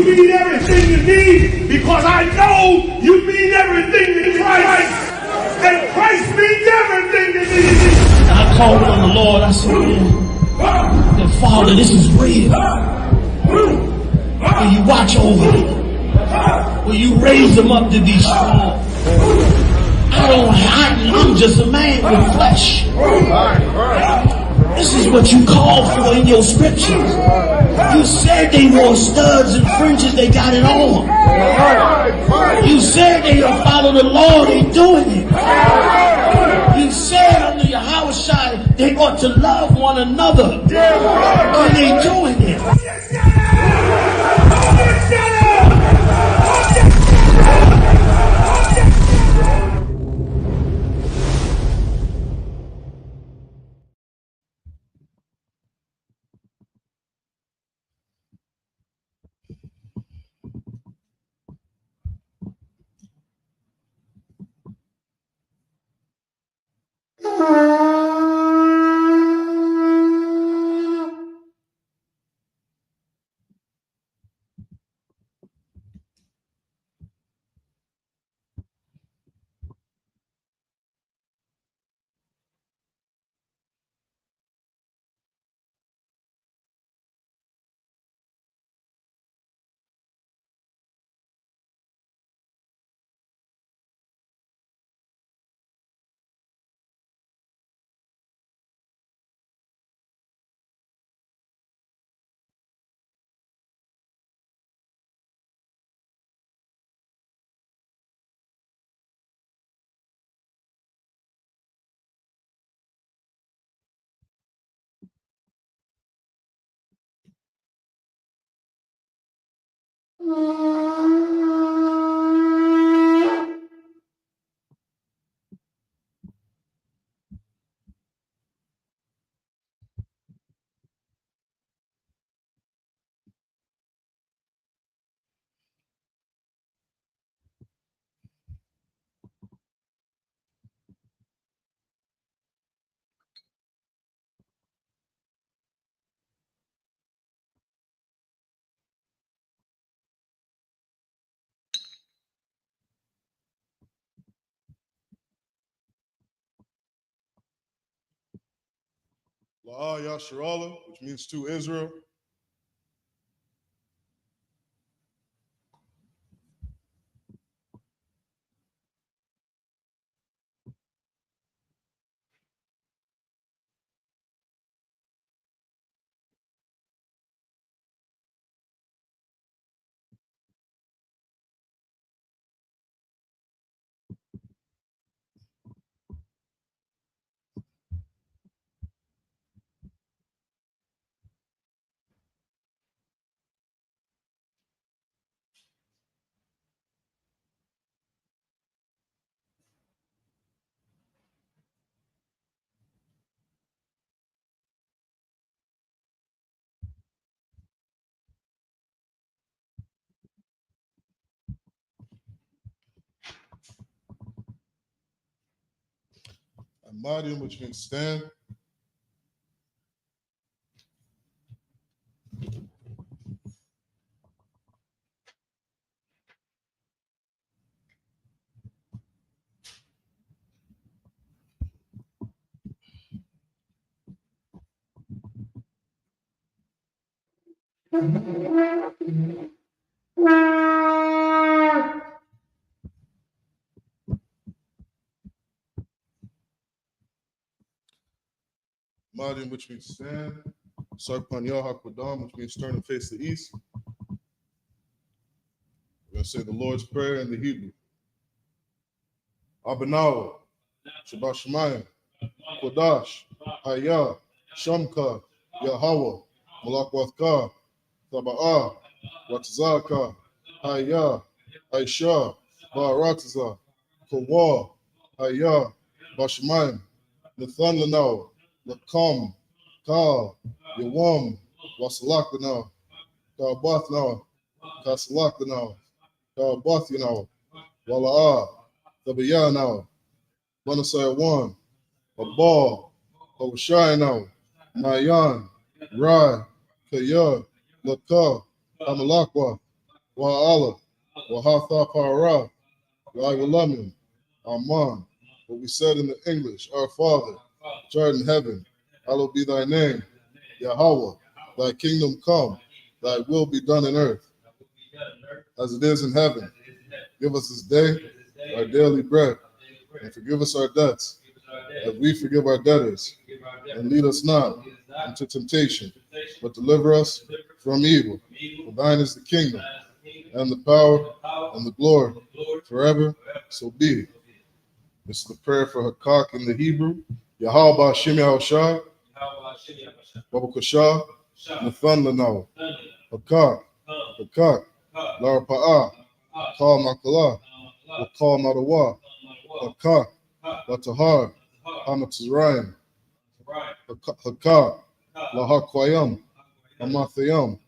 mean everything to me because I know you mean everything to Christ. And Christ means everything to me. I called on the Lord. I said, that Father, this is real. Will you watch over me? Will you raise them up to be strong? I'm just a man with flesh. This is what you call for in your scriptures. You said they wore studs and fringes, they got it on. You said they will follow the law, they doing it. You said under Yahawashi they ought to love one another, and they doing it. YAHANNA, which means to Israel. Amadium, which means stand. Amadium, which means stand. Sarpaniyah HaKodam, which means turn and face the east. We're going to say the Lord's Prayer in the Hebrew. Abanawa, Shabbat Shemayim, Kodash, Hayah, Shamka, Yahweh, Malakwathka, Taba'ah, Watzaka, Hayah, Aisha, Ba'aratiza, Kawa, Hayah, Bashemayim, Nathan Lanao, Lakam, Ka, Yawam, Wasalak Lanao, Kabath Now, Kasalak Lanao, Kabath Yanao, Wala'ah, Tabiyah Now, Manasai 1, Abal, Hoshai Now, Mayan, Rai, Kaya, Laka, Amalakwa, Wa'ala, Wahatha Para, Ya'alamin, Aman. What we said in the English, our Father, which art in heaven, hallowed be thy name. Yahweh, thy kingdom come, thy will be done in earth, as it is in heaven. Give us this day our daily bread, and forgive us our debts, as we forgive our debtors. And lead us not into temptation, but deliver us from evil. For thine is the kingdom, and the power, and the glory, forever. So be it. This is the prayer for Hakak in the Hebrew. Yahweh Shem Yahushua, Babakashah, Nathan Lanaw, Hakak, Hakak, Larpa'ah, Kal Makalah, Wakal Madawa, Hakak, Latahar, Hamatazrayim, Hakak, Lahakwayam, Amathayam,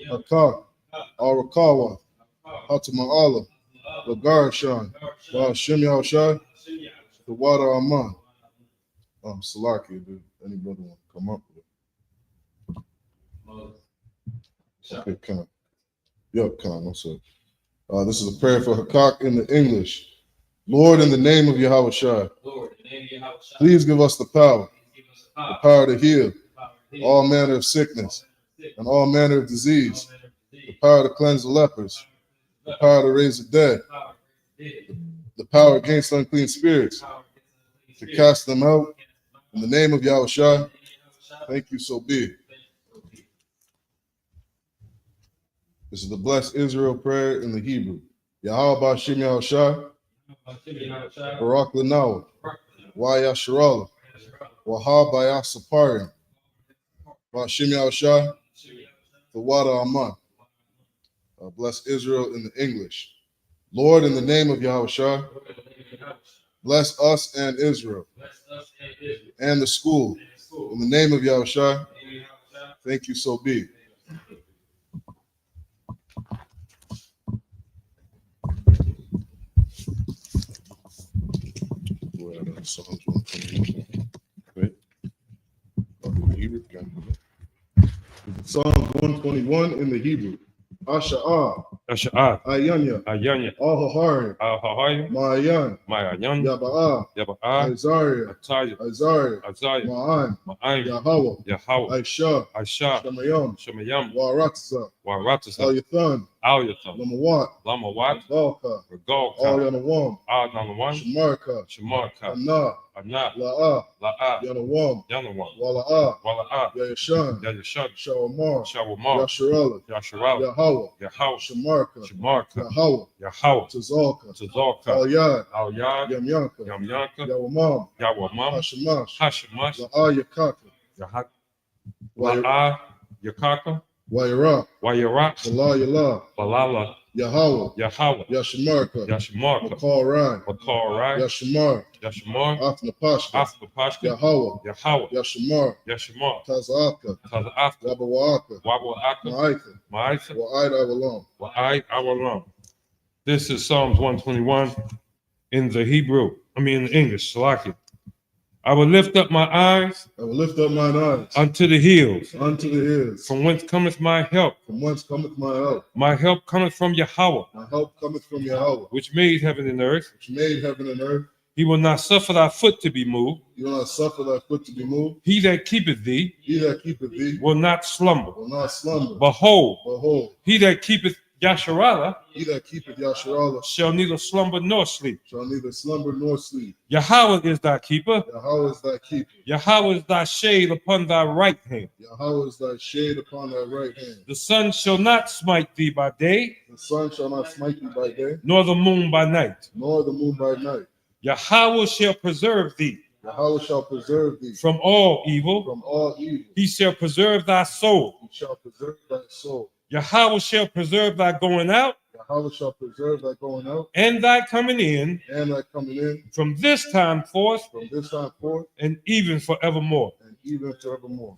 Hakak, Arakawa, Hatama'ala, Lagarshan, Shem Yahushua, the water Aman. Salaki, if anybody want to come up with it. Okay, Khan. Yep, Khan, what's up? This is a prayer for Hakak in the English. Lord, in the name of Yahweh Shai, please give us the power to heal all manner of sickness and all manner of disease, the power to cleanse the lepers, the power to raise the dead, the power against unclean spirits, to cast them out. In the name of Yahweh Shai, thank you, so be it. This is the blessed Israel prayer in the Hebrew. Yahweh Shem Yahushua, Barak Lanaw, Yasharala, Wahab Bayasaparim, Shem Yahushua, the water Aman. Bless Israel in the English. Lord, in the name of Yahushua, bless us and Israel and the school. In the name of Yahushua, thank you, so be it. Psalms 121. Wait. Psalms 121 in the Hebrew. Asha'ah. Asha'ah. Ayanya. Ayanya. Al-Hahari. Al-Hahari. Ma'ayan. Ma'ayan. Yaba'ah. Yaba'ah. Isaiah. Isaiah. Ma'an. Ma'an. Yahweh. Yahweh. Aisha. Aisha. Shemayam. Shemayam. Waratza. Waratza. Al-Yathan. Al-Yathan. Lamawat. Lamawat. Galka. Regalka. Al-Yanawam. Al-Yanawam. Shamarka. Shamarka. Anah. Anah. La'ah. La'ah. Yanawam. Yanawam. Wala'ah. Wala'ah. Yayashan. Yayashan. Shawamar. Shawamar. Yasharala. Yasharala. Yahweh. Yahweh. Shamarka. Shamarka. Yahweh. Yahweh. Tazalka. Tazalka. Al-Yad. Al-Yad. Yamyanka. Yamyanka. Yawamam. Yawamam. Hashamash. Hashamash. La'ah Yakaka. La'ah Yakaka. Wayara. Wayara. Balala. Balala. Yahweh. Yahweh. Yashamarka. Yashamarka. Makal Rai. Makal Rai. Yashamar. Yashamar. Athnapashka. Athnapashka. Yahweh. Yahweh. Yashamar. Yashamar. Tazaka. Taza'afka. Wabawaka. Wabawaka. Ma'aika. Ma'aika. Wa'id Awalam. Wa'id Awalam. This is Psalms 121 in the Hebrew. In the English. Salaki. I will lift up my eyes. I will lift up mine eyes unto the hills. Unto the hills. From whence cometh my help? From whence cometh my help? My help cometh from Yahweh. My help cometh from Yahweh. Which made heaven and earth. Which made heaven and earth. He will not suffer thy foot to be moved. He will not suffer thy foot to be moved. He that keepeth thee. He that keepeth thee. Will not slumber. Will not slumber. Behold. Behold. He that keepeth Yasharala. He that keepeth Yasharala. Shall neither slumber nor sleep. Shall neither slumber nor sleep. Yahweh is thy keeper. Yahweh is thy keeper. Yahweh is thy shade upon thy right hand. Yahweh is thy shade upon thy right hand. The sun shall not smite thee by day. The sun shall not smite thee by day. Nor the moon by night. Nor the moon by night. Yahweh shall preserve thee. Yahweh shall preserve thee. From all evil. From all evil. He shall preserve thy soul. He shall preserve thy soul. Yahweh shall preserve thy going out. Yahweh shall preserve thy going out. And thy coming in. And thy coming in. From this time forth. From this time forth. And even forevermore. And even forevermore.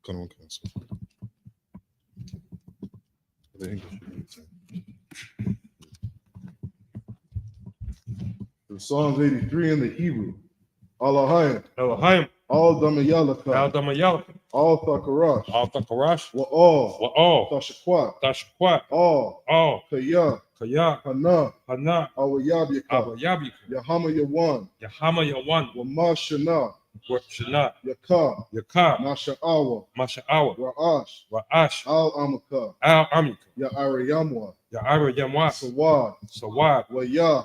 Come on, cancel. The English. Psalms 83 in the Hebrew. Alahayim. Elohim. All Damayalaka. Al-Damayalaka. All Thakarash. Al-Takarash. Wa'al. Wa'al. Tashakwat. Tashquat. All. All. Kaya. Kaya. Hana. Hana. Awayabika. Abayabika. Yahama Yawan. Yahama Yawan. Wamashana. Shana. Yaka. Yaka. Nasha'awa. Masha'awa. Ra'ash. Ra'ash. Al-Amaka. Al-Amika. Ya'arayamwa. Ya'ara Yamwa. Sawad. Sawad. Waya.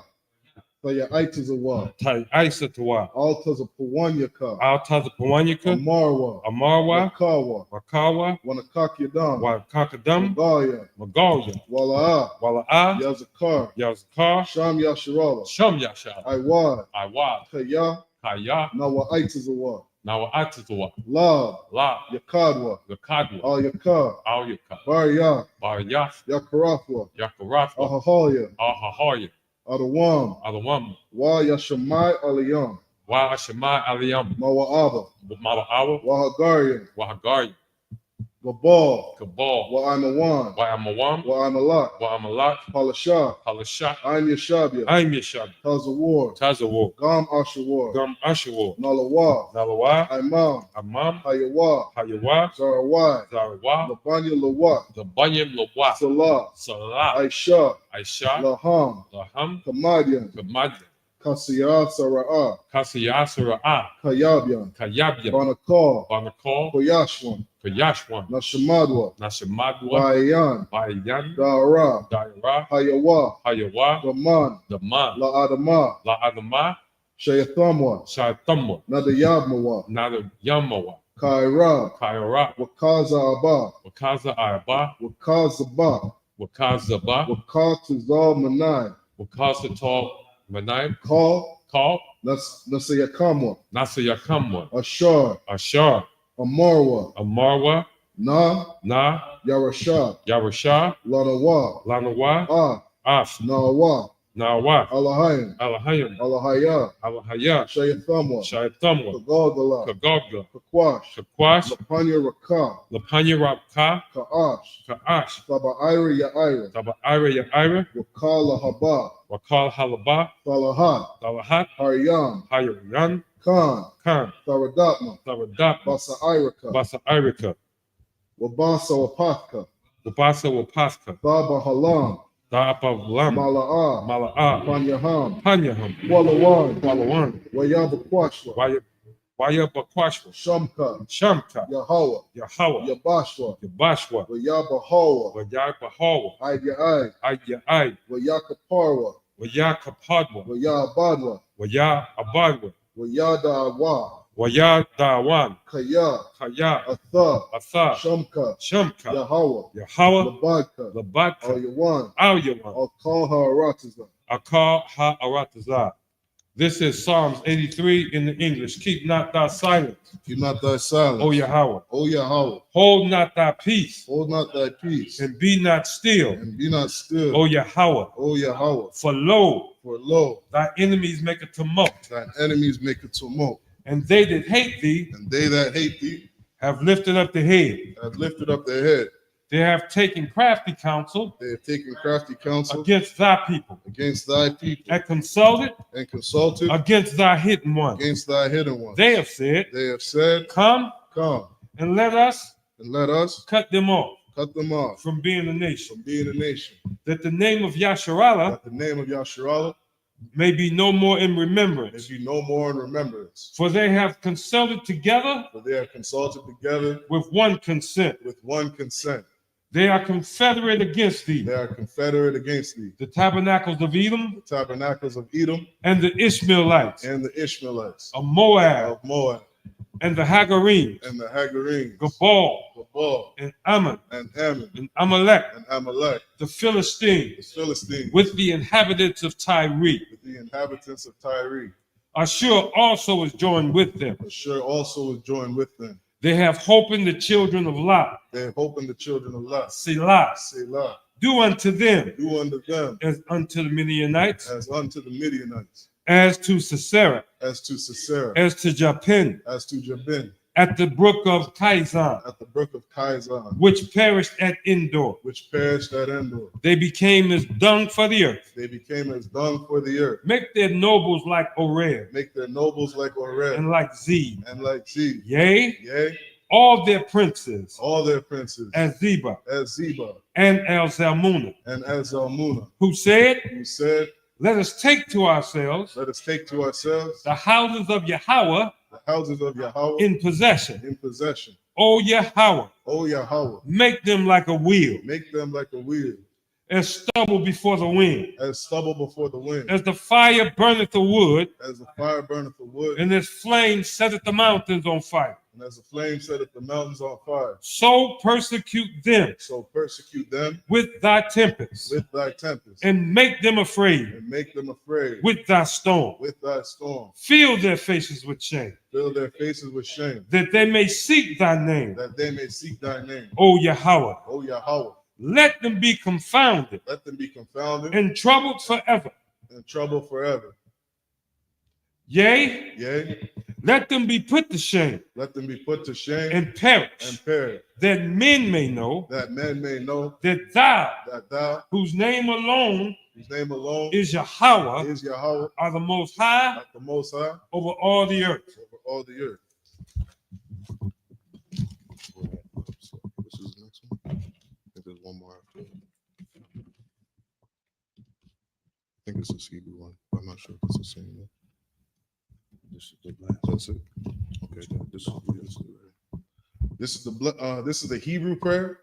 Sayaitzawad. Ta'isatawa. Altars of Pawanyaka. Al-Tazapawanyaka. Amarwa. Amarwa. Wakawa. Wakawa. Wanakakyadam. Wakakadam. Magaya. Magalia. Wala'a. Wala'a. Yazakar. Yazkar. Sham Yasharala. Sham Yasha. Iwad. Iwad. Kaya. Kaya. Nawaitzawad. Nawa'atatawa. Lab. La. Yakadwa. Yakadwa. Al Yakar. Al Yaka. Barya. Baryaf. Yakarathwa. Yakarathwa. Ahahalya. Ahahaya. Adawam. Adawam. Wa Yashamai Aliyam. Wa Ashama Aliyam. Mawa'aba. Mala'awa. Wahagarian. Wahagari. Gabal. Kabal. Wa'amawan. Wa Amawam. Wa'amalak. Wa Amalak. Palashah. Halashah. Ain Yashabia. I'm Yashab. Tazawar. Tazawar. Gam Ashawar. Gum Ashawar. Nalawa. Nalawa. Imam. Amam. Hayawa. Hayawa. Zarawai. Zarawa. Labanya Lawa. The Banyam Lawa. Salah. Salah. Aisha. Aisha. Laham. Laham. Kamadian. Kamad. Kasiyat Sara'ah. Kasiyasara'a. Kayabian. Kayabya. Banakal. Banakal. Koyashwan. Kayashwan. Nashamadwa. Nashamadwa. Bayan. Bayan. Dara. Daira. Hayawa. Hayawa. Daman. Daman. La Adama. La Adama. Shayathamwa. Shaitamwa. Nadayabmawa. Nada Yamawa. Kaira. Kaira. Wakaza Abba. Wakaza Arba. Wakazaba. Wakazaba. Wakatuzal Manai. Wakazatal Manai. Call. Call. Nasayakamwa. Nasayakamwa. Ashar. Ashar. Amarwa. Amarwa. Na. Na. Yarashah. Yarasha. Lanawa. Lanawa. Ah. Af. Nawa. Nawa. Alahayim. Alahayim. Alahaya. Alahaya. Shayathamwa. Shaitamwa. Kagalgala. Kagogla. Kakwash. Kakwash. Lapanya Raka. Lapanya Rabka. Kaash. Kaash. Sabaira Yaira. Taba Ira Yaira. Wakala Haba. Wakal Halaba. Salahat. Salahat. Haryam. Hayaran. Khan. Khan. Saradatma. Sabadat. Basa Irika. Basa Irika. Wabasa Wapatka. Wabasa Wapaska. Thaba Halam. Da'apa Lam. Mala'a. Mala'a. Panyaham. Panyaham. Walawan. Walawan. Wayabakwashwa. Wayabakwashwa. Shamka. Shamka. Yahawa. Yahawa. Yabashwa. Yabashwa. Wayabahawa. Wayabahawa. Ayai. Ayai. Wayakaparwa. Wayakapadwa. Wayabadwa. Wayabadwa. Wayadawa. Wayadawan. Kaya. Kaya. Atha. Atha. Shamka. Shamka. Yahawa. Yahawa. Labadka. Labadka. Al-Yawan. Al-Yawan. Al-Kalha Aratiza. Akal ha-aratazah. This is Psalms 83 in the English. Keep not thy silence, Keep not thy silence. O Yahweh. O Yahweh. Hold not thy peace, Hold not thy peace. and be not still, And be not still. O Yahweh. O Yahweh. For lo, For lo, thy enemies make a tumult, thine enemies make a tumult. and they that hate thee And they that hate thee have lifted up the head. have lifted up their head. They have taken crafty counsel They have taken crafty counsel against thy people, against thy people, and consulted and consulted against thy hidden one. against thy hidden ones. They have said, They have said, come come and let us and let us cut them off cut them off from being a nation, from being a nation, that the name of Yasharallah that the name of Yasharallah may be no more in may remembrance. be no more in remembrance. For they have consulted together For they have consulted together with one consent. with one consent. They are confederate against thee, They are confederate against thee. the tabernacles of Edom The tabernacles of Edom and the Ishmaelites and the Ishmaelites of Moab of Moab and the Hagarim, and the Hagarenes, Gabal Gabal and Ammon and Ammon and Amalek, and Amalek, the Philistines, the Philistines, with the inhabitants of Tyre. with the inhabitants of Tyre. Ashur also is joined with them. Ashur also was joined with them. They have hope in the children of Lot. They have hope in the children of Lot. Selah. Selah. Do unto them Do unto them as unto the Midianites, as unto the Midianites, as to Sisera, as to Sisera, as to Japin, as to Jabin, at the brook of Kaisan, at the brook of Kaisan, which perished at Endor. which perished at Endor. They became as dung for the earth. They became as dung for the earth. Make their nobles like Oreb Make their nobles like Oreb and like Zeb. and like Zeb. Yea, Yea, all their princes all their princes as Zeba as Zeba and El Zalmunna, and as Zalmunna, who said, who said, let us take to ourselves let us take to ourselves the houses of Yahweh the houses of Yahweh in possession. in possession. O Yahweh, O Yahweh, make them like a wheel, make them like a wheel, as stubble before the wind, as stubble before the wind, as the fire burneth the wood, as the fire burneth the wood, and as flame setteth the mountains on fire. and as the flame setteth the mountains on fire. So persecute them So persecute them with thy tempests, with thy tempest, and make them afraid and make them afraid with thy storm. with thy storm. Fill their faces with shame, Fill their faces with shame, that they may seek thy name, that they may seek thy name. O Yahweh. O Yahweh, Let them be confounded let them be confounded and troubled forever. and troubled forever. Yea, Yea, let them be put to shame let them be put to shame and perish, and perish, that men may know that men may know that thou, that thou, whose name alone whose name alone is Yahweh, is Yahweh, are the most high at the Most High over all the earth. over all the earth. This is the next one. I think there's one more after it. I think it's the Hebrew one. I'm not sure if it's the same one. This is the last. That's it. Okay, this is the Hebrew prayer.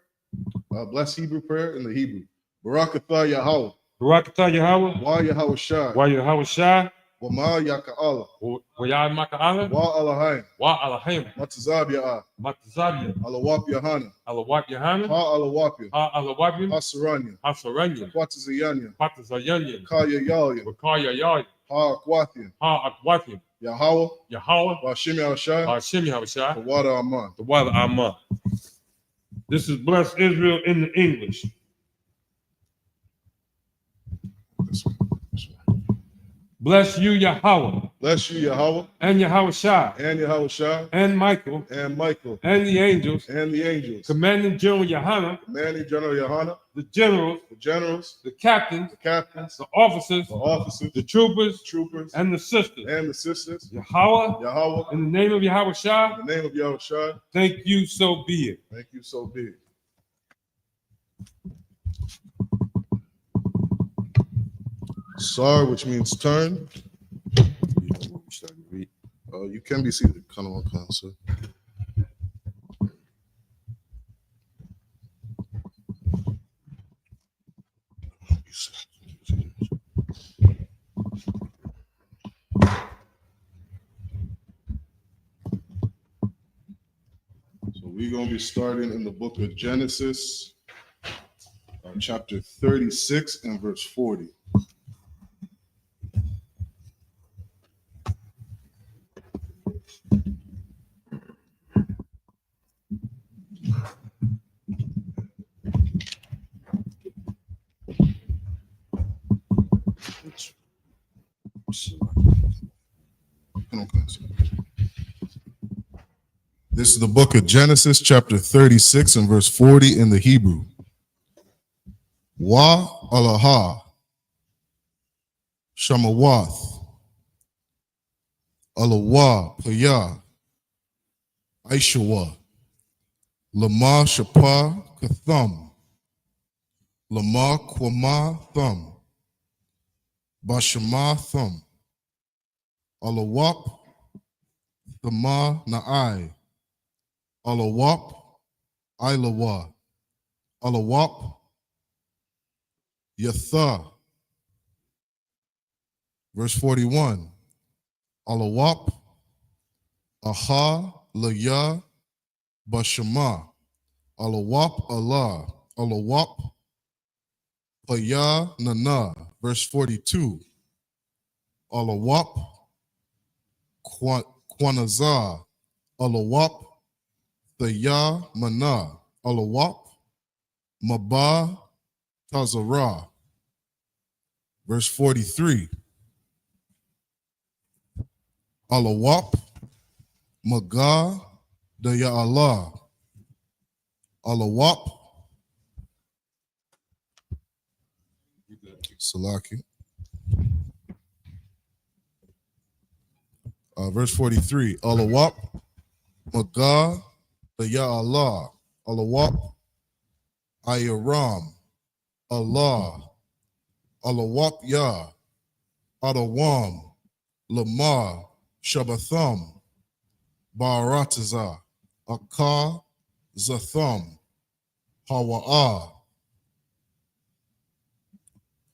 Blessed Hebrew prayer in the Hebrew. Barakatah Yahweh. Barakatah Yahweh, Wa Yahweh Shai. Wa Yahweh Shai, Wa Ma Yaka'ala. Wa Yah Maka'ala, Wa Alahayim. Wa Alahim, Matazab Ya'ah. Matazabia, Alawap Yahanna. Alawat Yahanna, Ha Alawapya. Ha Alawabim, Hasaranya. Hasaranya, Quatazayanya. Patazayanya, Kaya Yalya. Wakaya Yah, Ha Aquathia. Ha Akwatim, Yahweh. Yahweh, Washimi Al Shai. Hashem Yahushai, The water Aman. the water Amah. This is Bless Israel in the English. This one. Bless you, Yahweh, Bless you, Yahweh, and Yahweh Shai, and Yahweh Shai, and Michael, and Michael, and the angels, and the angels, Commanding General Yahanna, commanding General Yahanna, the generals, the generals, the captains, the captains, the officers, the officers, the troopers, troopers, and the sisters. and the sisters. Yahweh, Yahweh, in the name of Yahweh Shai, in the name of Yahweh Shai, thank you, so be it. thank you, so be it. Sar, which means turn. You can be seated, kind of on council. So we're going to be starting in the book of Genesis, chapter 36 and verse 40. This is the book of Genesis, chapter 36 and verse 40 in the Hebrew. Wa alaha shamawath alawa paya aishawa lama shapa katham lama kwama thum bashama thum alawap thama na'ai Alawap, Ilawa, Alawap, Yatha. Verse 41. Alawap, Aha, Laya, Bashama. Alawap, Allah. Alawap, Paya, Nana. Verse 42. Alawap, Kwanazah. Alawap, the Ya Mana, Alawap, Maba, Tazara. Verse 43. Alawap, Maga, the Ya Allah, Allah-Wap, Salaki. Verse 43, Allah-Wap, Magah, the Ya Allah, Allah-Wap, Ayaram, Allah, Allah-Wap Ya, Adawam, Lamar, Shabbatham, Barataza, Akar, Zatham, Hawa'ah,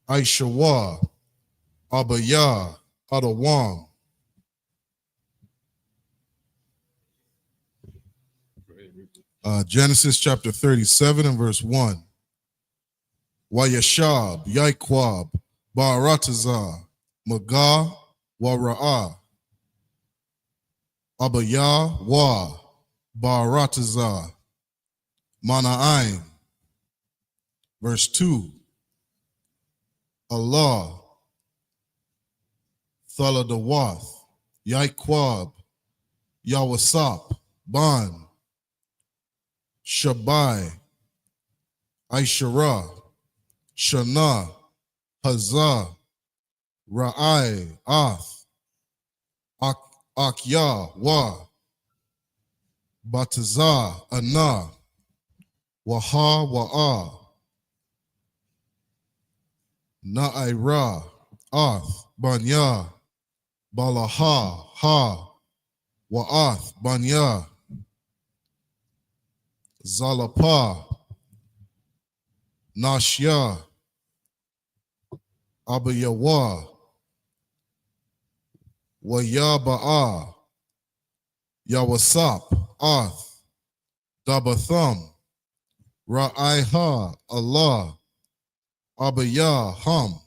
Aishawa, Abaya, Adawam. Genesis chapter 37 and verse 1. Wayashab, Yaikwab, Baratazah, Magah, Wara'ah, Abaya, Wa, Baratazah, Mana'aim. Verse 2. Allah, Thaladawath, Yaikwab, Yawasap, Ban, Shabai, Aishara, Shana, Hazah, Ra'ai, Ath, Akya, Wa, Batazah, Ana, Waha, Wa'a, Na'ira, Ath, Banya, Balaha, Ha, Wa'ath, Banya, Zalapa, Nashya, Abayawa, Wayaba'a, Yawasap, Ath, Dabatham, Ra'aiha, Allah, Abaya, Ham.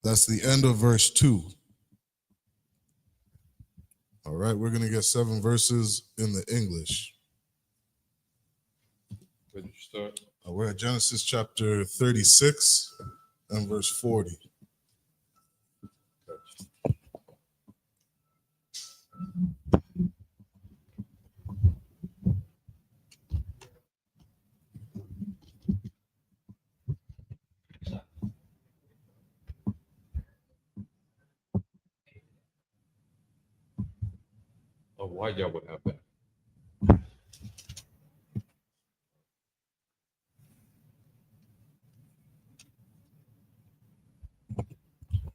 That's the end of verse 2. All right, we're going to get 7 verses in the English. Where did you start? We're at Genesis chapter 36 and verse 40. Oh, why y'all would have that?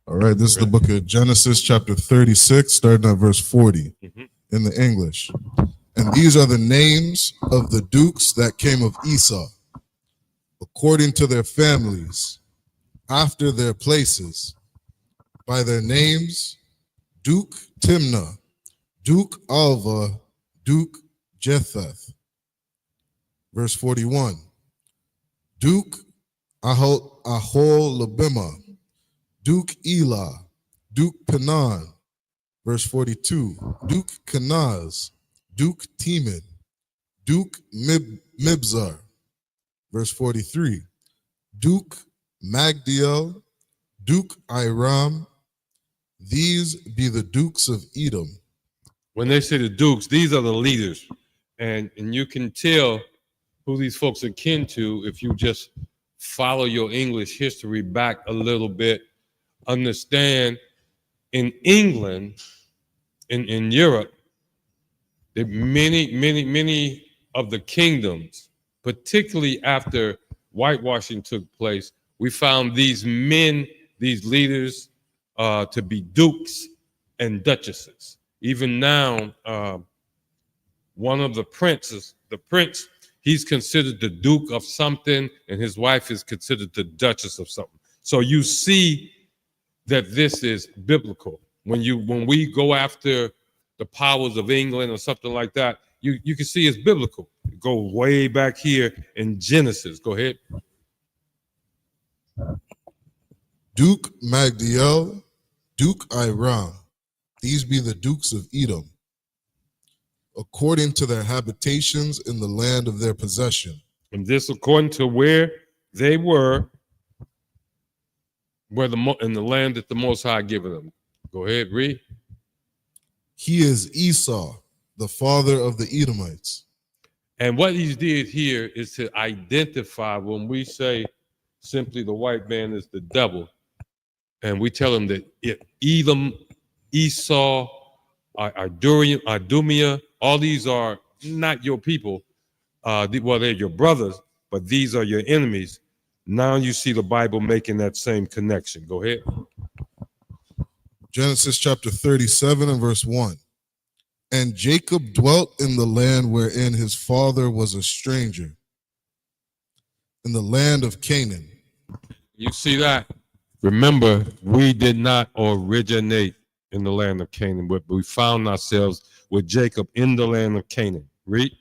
All right, this is the book of Genesis chapter 36, starting at verse 40 in the English. And these are the names of the dukes that came of Esau, according to their families, after their places, by their names: Duke Timnah, Duke Alva, Duke Jetheth. Verse 41, Duke Aholabima, Duke Elah, Duke Penan. Verse 42, Duke Kenaz, Duke Teman, Duke Mibzar. Verse 43, Duke Magdiel, Duke Iram. These be the dukes of Edom. When they say the dukes, these are the leaders. And you can tell who these folks are kin to if you just follow your English history back a little bit. Understand, in England, in Europe, that many of the kingdoms, particularly after whitewashing took place, we found these men, these leaders, to be dukes and duchesses. Even now, one of the princes, the prince, he's considered the duke of something, and his wife is considered the duchess of something. So you see that this is biblical. When we go after the powers of England or something like that, you can see it's biblical. Go way back here in Genesis. Go ahead. Duke Magdiel, Duke Iram. These be the dukes of Edom, according to their habitations in the land of their possession. And this according to where they were where in the land that the Most High given them. Go ahead, read. He is Esau, the father of the Edomites. And what he did here is to identify when we say simply the white man is the devil, and we tell him that Edom, Esau, Idumea, all these are not your people. Well, they're your brothers, but these are your enemies. Now you see the Bible making that same connection. Go ahead. Genesis chapter 37 and verse 1. And Jacob dwelt in the land wherein his father was a stranger, in the land of Canaan. You see that? Remember, we did not originate in the land of Canaan, but we found ourselves with Jacob in the land of Canaan. Read.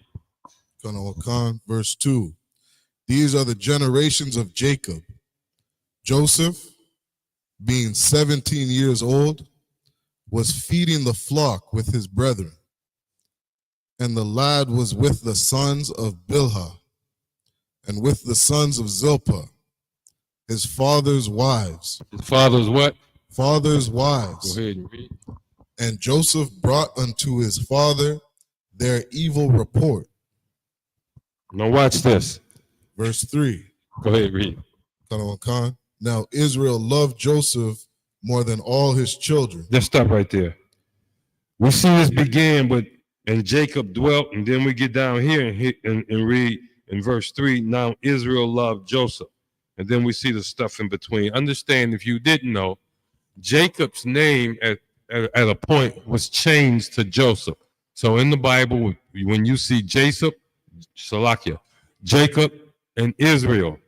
Verse 2. These are the generations of Jacob. Joseph, being 17 years old, was feeding the flock with his brethren. And the lad was with the sons of Bilhah, and with the sons of Zilpah, his father's wives. His father's what? Father's wives. Go ahead and read. And Joseph brought unto his father their evil report. Now watch this. Verse 3. Go ahead, read. Now Israel loved Joseph more than all his children. Let's stop right there. We see this began with, and Jacob dwelt, and then we get down here and read in verse 3, now Israel loved Joseph. And then we see the stuff in between. Understand, if you didn't know, Jacob's name at a point was changed to Joseph. So in the Bible, when you see Jacob and Israel,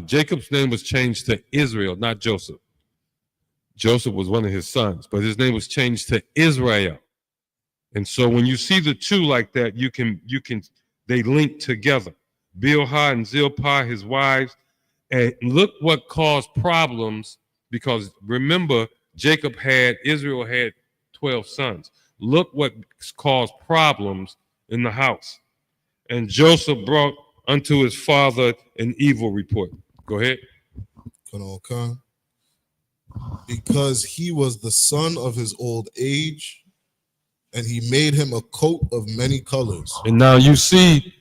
Jacob's name was changed to Israel, not Joseph. Joseph was one of his sons, but his name was changed to Israel. And so when you see the two like that, they link together. Bilhah and Zilpah, his wives, and look what caused problems, because remember, Israel had 12 sons. Look what caused problems in the house. And Joseph brought unto his father an evil report. Go ahead. Because he was the son of his old age, and he made him a coat of many colors. And now you see,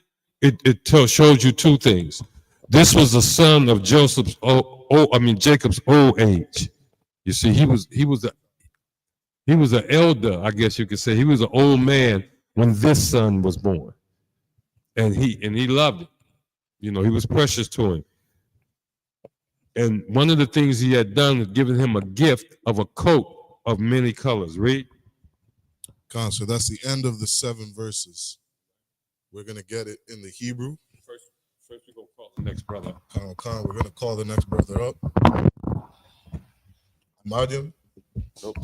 it shows you two things. This was the son of Jacob's old age. You see, he was an elder, I guess you could say. He was an old man when this son was born, and he loved it. You know, he was precious to him. And one of the things he had done was given him a gift of a coat of many colors. Read. So that's the end of the 7 verses. We're going to get it in the Hebrew. First we're going to call the next brother. We're going to call the next brother up. Imagine. Nope.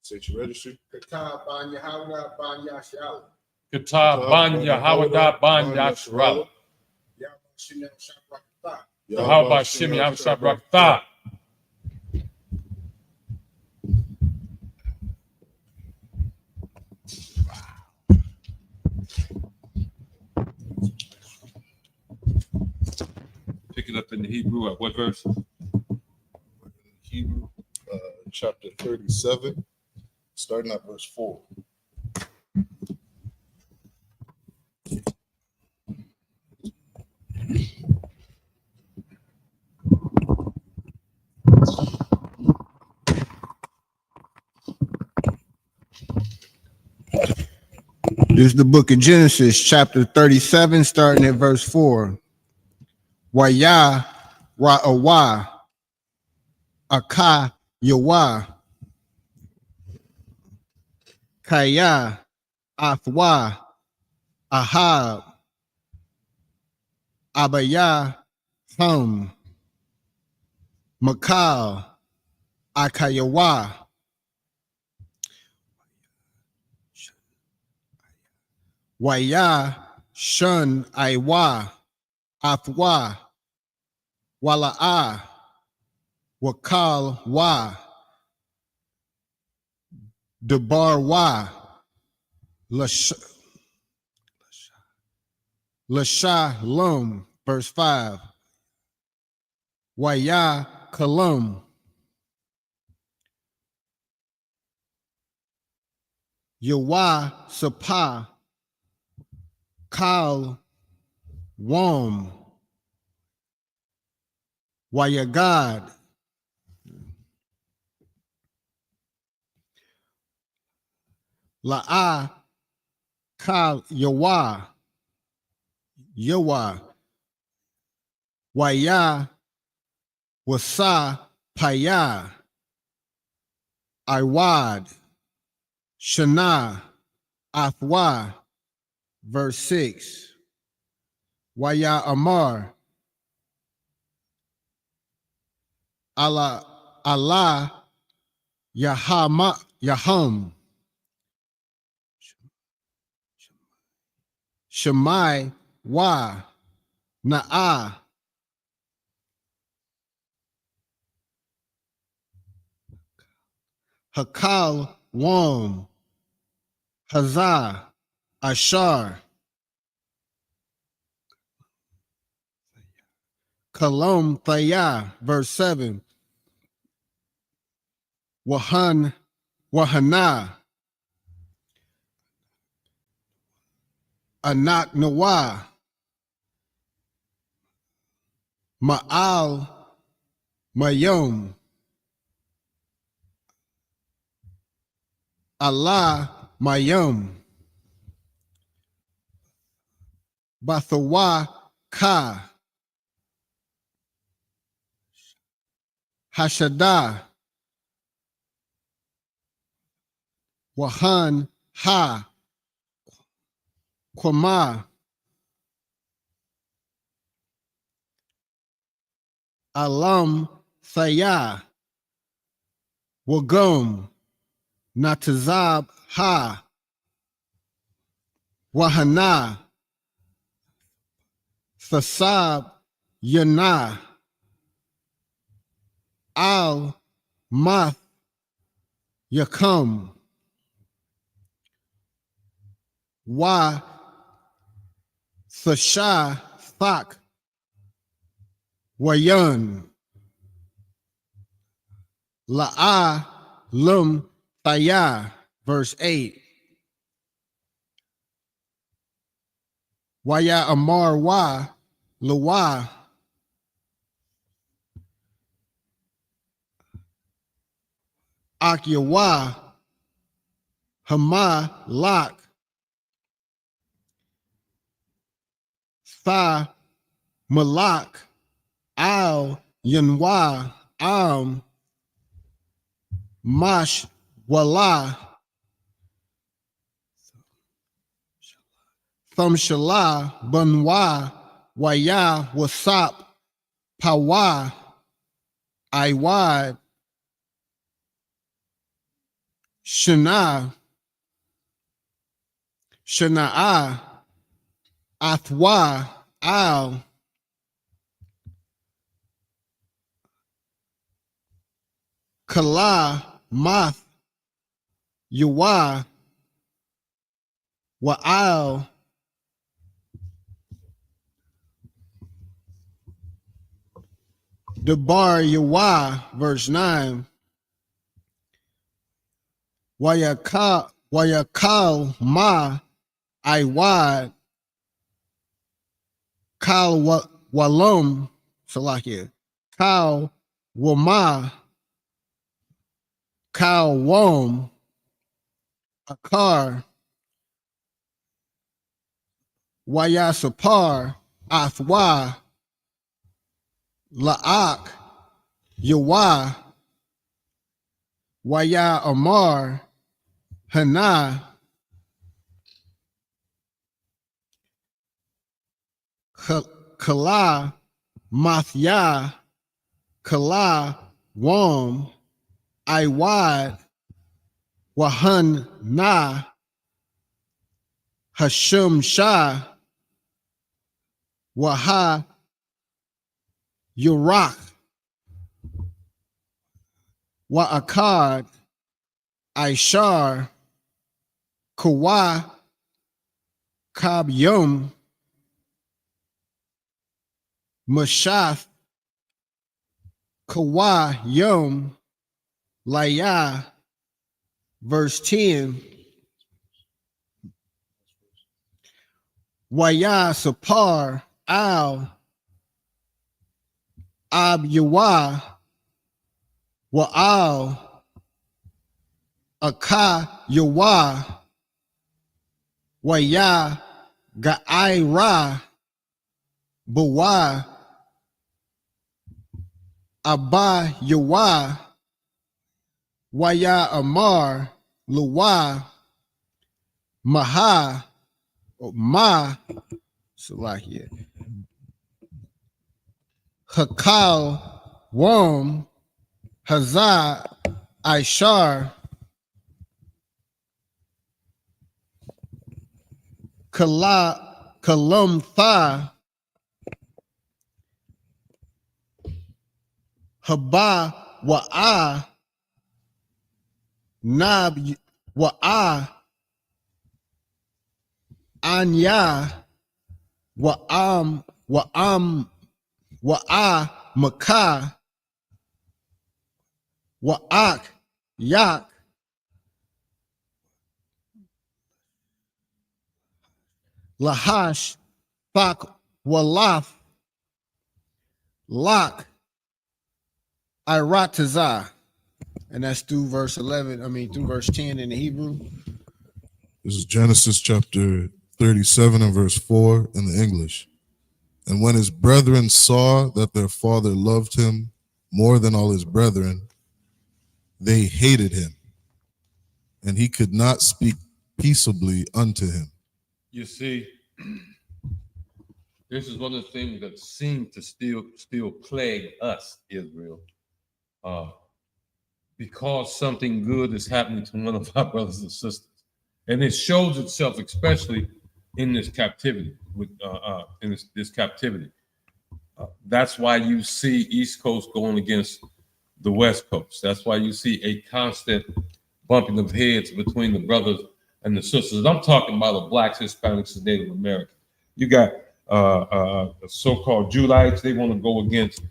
Set your registry. Kitab ban Yahawah ban Yashalam. Kitab ban Yahawah ban Yashalam. Yahweh Shimi Shabrakta. Pick it up in the Hebrew at what verse? Hebrew, chapter 37, starting at verse 4. This is the book of Genesis, chapter 37, starting at verse 4. Wayah Ra'awah Aka Yawah Kaya Afwa Ahab Abaya Hum Makal Akayawa Waya Shun Aiwa Afwa Wala'a, Wakal Wa, Debar Wa, Lashalom, verse 5. Waya Kalam, Yawa Sapa, Kal Wam, Wayagad, La'a Kal Yawa, Yawa, Waya Wasa Paya, Iwad, Shana, Athwa, verse 6. Waya Amar, Allah Yaham, Shemai Wa, Na'ah, Hakal Wam, Hazah, Ashar, Kalam Thayah, verse 7. Wahanna, Anak Nawa, Ma'al Mayom, Allah Mayom, Bathawa Ka, Hashadah, Wahan Ha, Kwama, Alam Thayah, Wagum, Natazab Ha, Wahana, Thasab Yana, Al Math Yakum, Wa Thasha Thak, Wayan, La'a Lum Thayah, verse 8. Waya Amar Wa Lawa, Akyawa, Hama Lak, Tha Malak, Al Yanwa, Mash Wala, Thamshala, Banwa, Waya, Wasap, Pawa, Iwad, Shana, Shana'a, Athwa, Al, Kala, Math, Yawa, Wa'al, Debar Yawa, verse 9. Wayakal Ma, Iwad, Kal Walum, Salakia, Kal Wama, Kal Wom, Akar, Wayasapar, Athwa, La'ak, Yawa, Waya Amar, Hana, Kala, Mathya, Kala, Wom, Iwad, Wahan Na, Hashum Shah, Waha Yurak, Wa'akad, Ishar, Kawa, Kab Yom, Mashath, Kawa Yom, Laya, verse 10. Waya Sapar Al Ab Yawa Wa'al Aka Yawa Waya Ga'ira Bawa Abba Yawa Waya Amar Luwa Maha Ma Salahia Hakal Wom Hazah Ishar Kalam Tha Haba Wa'a Nab Wa'a Anya Wa'a Maka Wa'ak Yak Lahash Fak Walaf Lak Iratazah. And that's through verse 11, through verse 10 in the Hebrew. This is Genesis chapter 37 and verse 4 in the English. And when his brethren saw that their father loved him more than all his brethren, they hated him, and he could not speak peaceably unto him. You see, this is one of the things that seem to still plague us, Israel. Because something good is happening to one of our brothers and sisters. And it shows itself especially in this captivity, this captivity. That's why you see East Coast going against the West Coast. That's why you see a constant bumping of heads between the brothers and the sisters. I'm talking about the blacks, Hispanics, and Native Americans. You got so-called Judites. They want to go against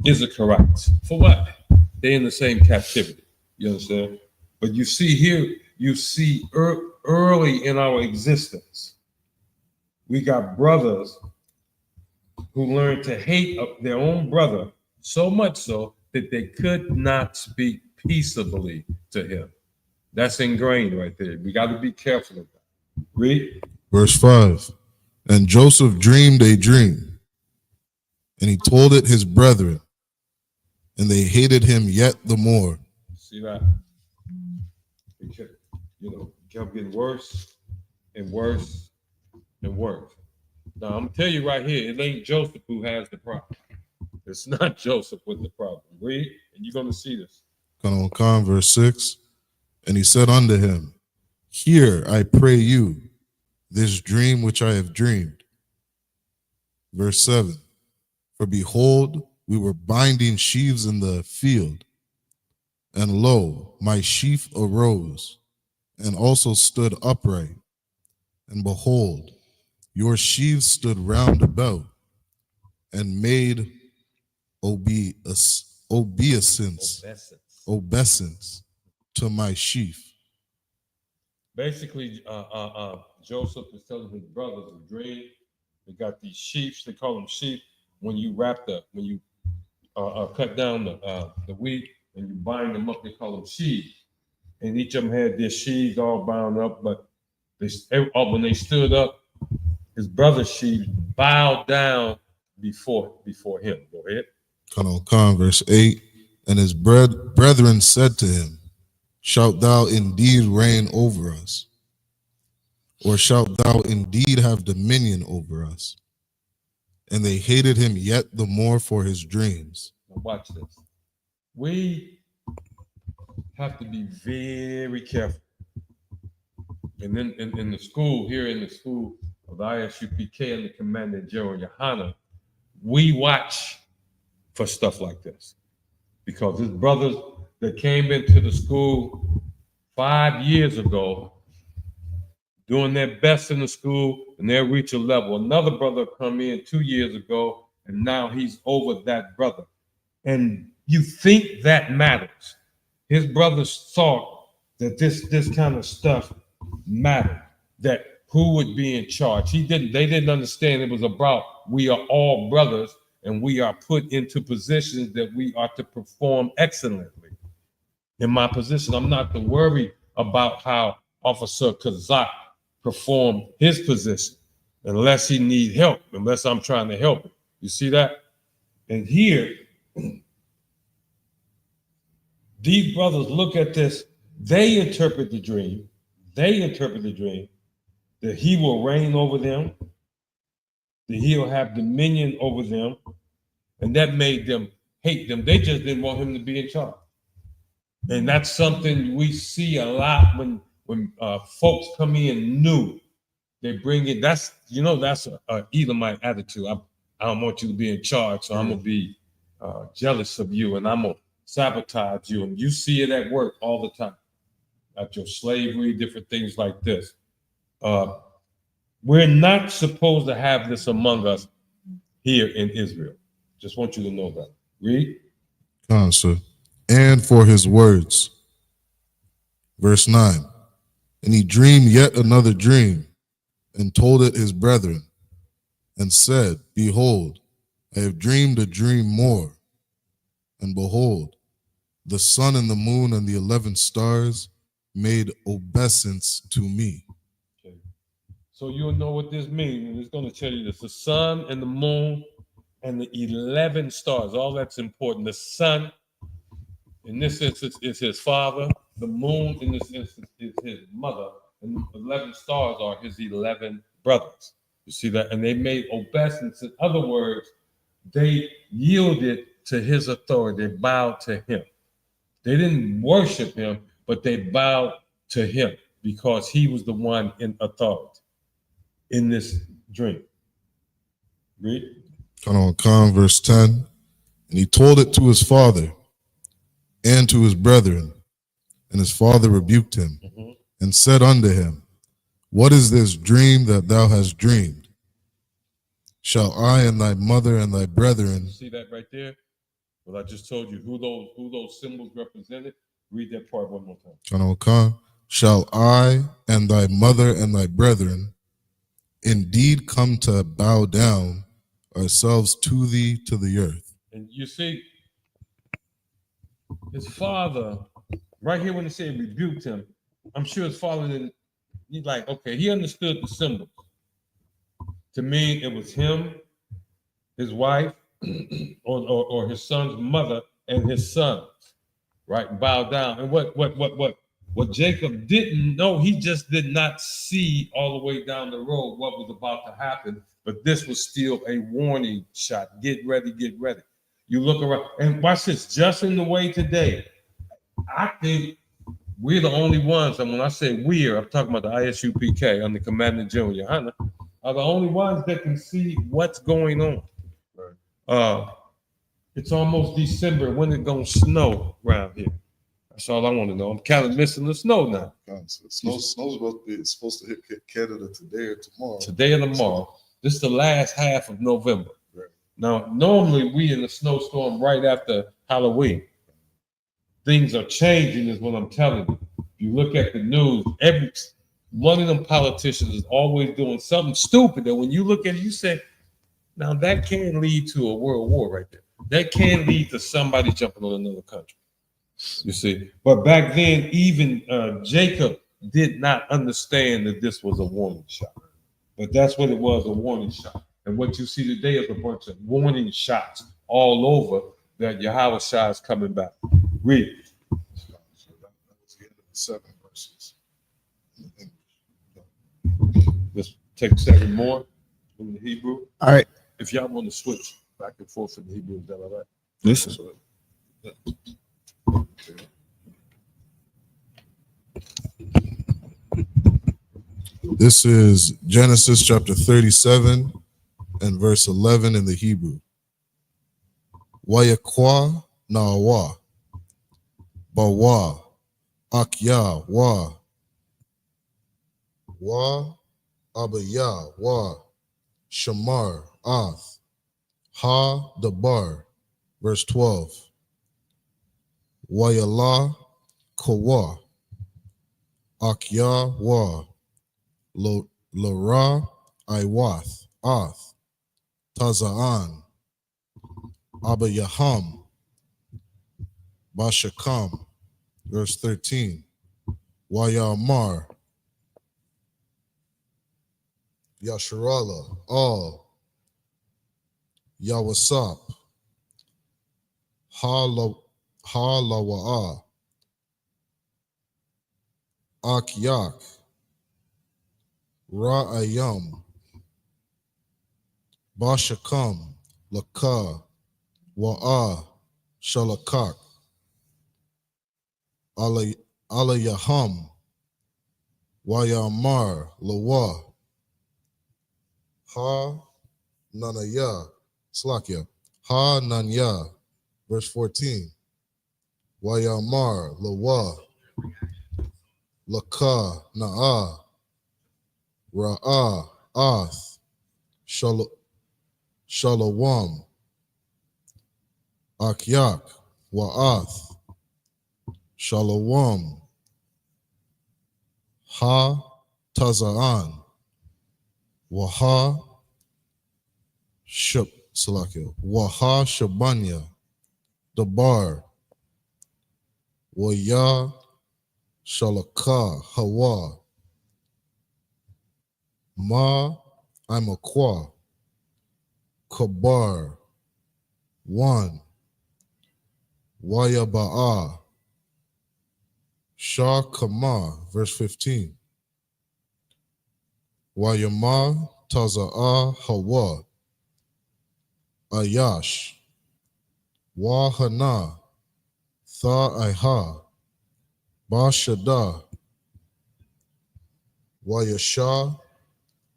Israelites. For what? They're in the same captivity. You understand? But you see here, you see early in our existence, we got brothers who learned to hate their own brother so much so that they could not speak peaceably to him. That's ingrained right there. We got to be careful of that. Read. Verse 5. And Joseph dreamed a dream, and he told it his brethren, and they hated him yet the more. See that? It kept getting worse and worse and worse. Now, I'm going to tell you right here, it ain't Joseph who has the problem. It's not Joseph with the problem. Read, and you're going to see this. Verse 6. And he said unto him, Hear, I pray you, this dream which I have dreamed. Verse 7. For behold, we were binding sheaves in the field, and lo, my sheaf arose, and also stood upright. And behold, your sheaves stood round about, and made obeisance to my sheaf. Basically, Joseph is telling his brothers a dream. They got these sheaves. They call them sheep. When you when you cut down the wheat and you bind them up, they call them sheaves. And each of them had their sheaves all bound up. But when they stood up, his brother's sheaves bowed down before him. Go ahead. Verse 8. And his brethren said to him, Shalt thou indeed reign over us? Or shalt thou indeed have dominion over us? And they hated him yet the more for his dreams. Now watch this. We have to be very careful. And then in the school, here in the school of the I.S.U.P.K. and the Commander General YAHANNA, we watch for stuff like this because his brothers that came into the school 5 years ago doing their best in the school and they'll reach a level. Another brother come in 2 years ago and now he's over that brother. And you think that matters. His brothers thought that this kind of stuff mattered, that who would be in charge. They didn't understand it was about we are all brothers and we are put into positions that we are to perform excellently. In my position, I'm not to worry about how Officer Kazak performed his position unless he needs help, unless I'm trying to help him. You see that? And here, these brothers look at this, they interpret the dream that he will reign over them, that he'll have dominion over them, and that made them hate them. They just didn't want him to be in charge. And that's something we see a lot when folks come in new. They bring in, that's a Edomite attitude. I don't want you to be in charge, so I'm going to be jealous of you, and I'm going to sabotage you. And you see it at work all the time, at your slavery, different things like this. We're not supposed to have this among us here in Israel. Just want you to know that. Read. Sir. And for his words. Verse 9. And he dreamed yet another dream, and told it his brethren, and said, Behold, I have dreamed a dream more. And behold, the sun and the moon and the 11 stars made obeisance to me. Okay. So you'll know what this means. And it's going to tell you this. The sun and the moon and the 11 stars, all that's important. The sun, in this instance, is his father. The moon, in this instance, is his mother. And the 11 stars are his 11 brothers. You see that? And they made obeisance. In other words, they yielded to his authority. They bowed to him. They didn't worship him, but they bowed to him because he was the one in authority in this dream. Read. Verse 10. And he told it to his father and to his brethren, and his father rebuked him and said unto him, What is this dream that thou hast dreamed? Shall I and thy mother and thy brethren... See that right there? Well, I just told you who those symbols represented. Read that part one more time. Shall I and thy mother and thy brethren indeed come to bow down ourselves to thee to the earth? And you see, his father, right here when he said rebuked him, I'm sure his father didn't, he's like, okay, he understood the symbols. To me, it was him, his wife, or his son's mother and his sons, right? Bow down. And what Jacob didn't know, he just did not see all the way down the road what was about to happen. But this was still a warning shot. Get ready, get ready. You look around and watch this. Just in the way today, I think we're the only ones, and when I say we're, I'm talking about the I.S.U.P.K. under Commander General YAHANNA, are the only ones that can see what's going on. It's almost December. When it's gonna snow around here? That's all I want to know. I'm kind of missing the snow now. Snow's supposed to hit Canada today or tomorrow. Today or tomorrow. This is the last half of November. Right. Now, normally we in the snowstorm right after Halloween. Things are changing, is what I'm telling you. If you look at the news, every one of them politicians is always doing something stupid that when you look at it, you say, now that can lead to a world war right there. That can lead to somebody jumping on another country. You see, but back then, even Jacob did not understand that this was a warning shot. But that's what it was, a warning shot. And what you see today is a bunch of warning shots all over that Yahweh Shah is coming back. Read. So that was the end of the 7 verses. Let's take 7 more from the Hebrew. All right. If y'all want to switch back and forth from the Hebrew, is that all right? Listen. This is Genesis chapter 37 and verse 11 in the Hebrew. Wayakwa na wa. Bawa. Akya wa. Wa. Abaya wa. Shamar ath. Ha dabar. Verse 12. Wayala kawa. Akya wa. Lara iwath. Ath. Tazaan. Abayaham. Bashakam. Verse 13. Wayamar. Yasharala. All. Yawasap. Halawa'a. Akyak. Ra'ayam. Bashakam. Laka. Wa'a. Shalakak. Alayaham. Wayamar. Lawa. Ha Nanaya. Slakia. Ha Nanya. Verse 14. Wayamar. Lawa. Laka. Na'a. Ra'a. Ath. Shalawam. Akyak. Wa'ath. Shalawam. Ha Tazaan. Waha Salakia. Waha Shabanya. Dabar. Waya Shalaka Hawa. Ma Imakwa. Kabar. 1. Wayaba'a. Shah Kama. Verse 15. Wayama Taza'a Hawa. Ayash. Wahana. Tha'aiha. Bashada. Wayasha.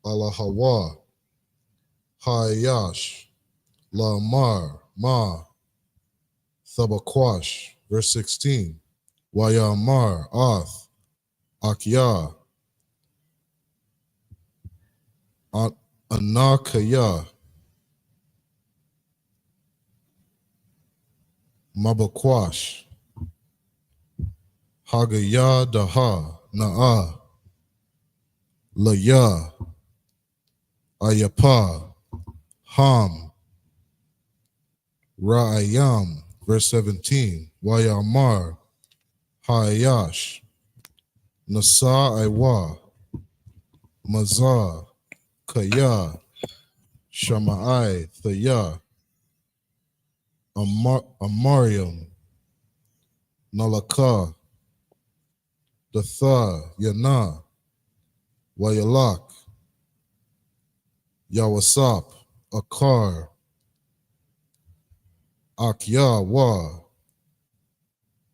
Alahawa. Hayash. Lamar. Ma. Thabakwash. Verse 16. Wayamar. Ath. Akya. Anakaya. Mabakwash. Hagaya Daha. Na'a. Laya. Ayapa. Ham. Ra'ayam. Verse 17. Wayamar. Hayash. Nasa Iwa. Mazar. Kaya. Shama'ai. Thaya. Amariam. Nalaka. Datha. Yana. Wayalak. Yawasap. Akar. Akya wa.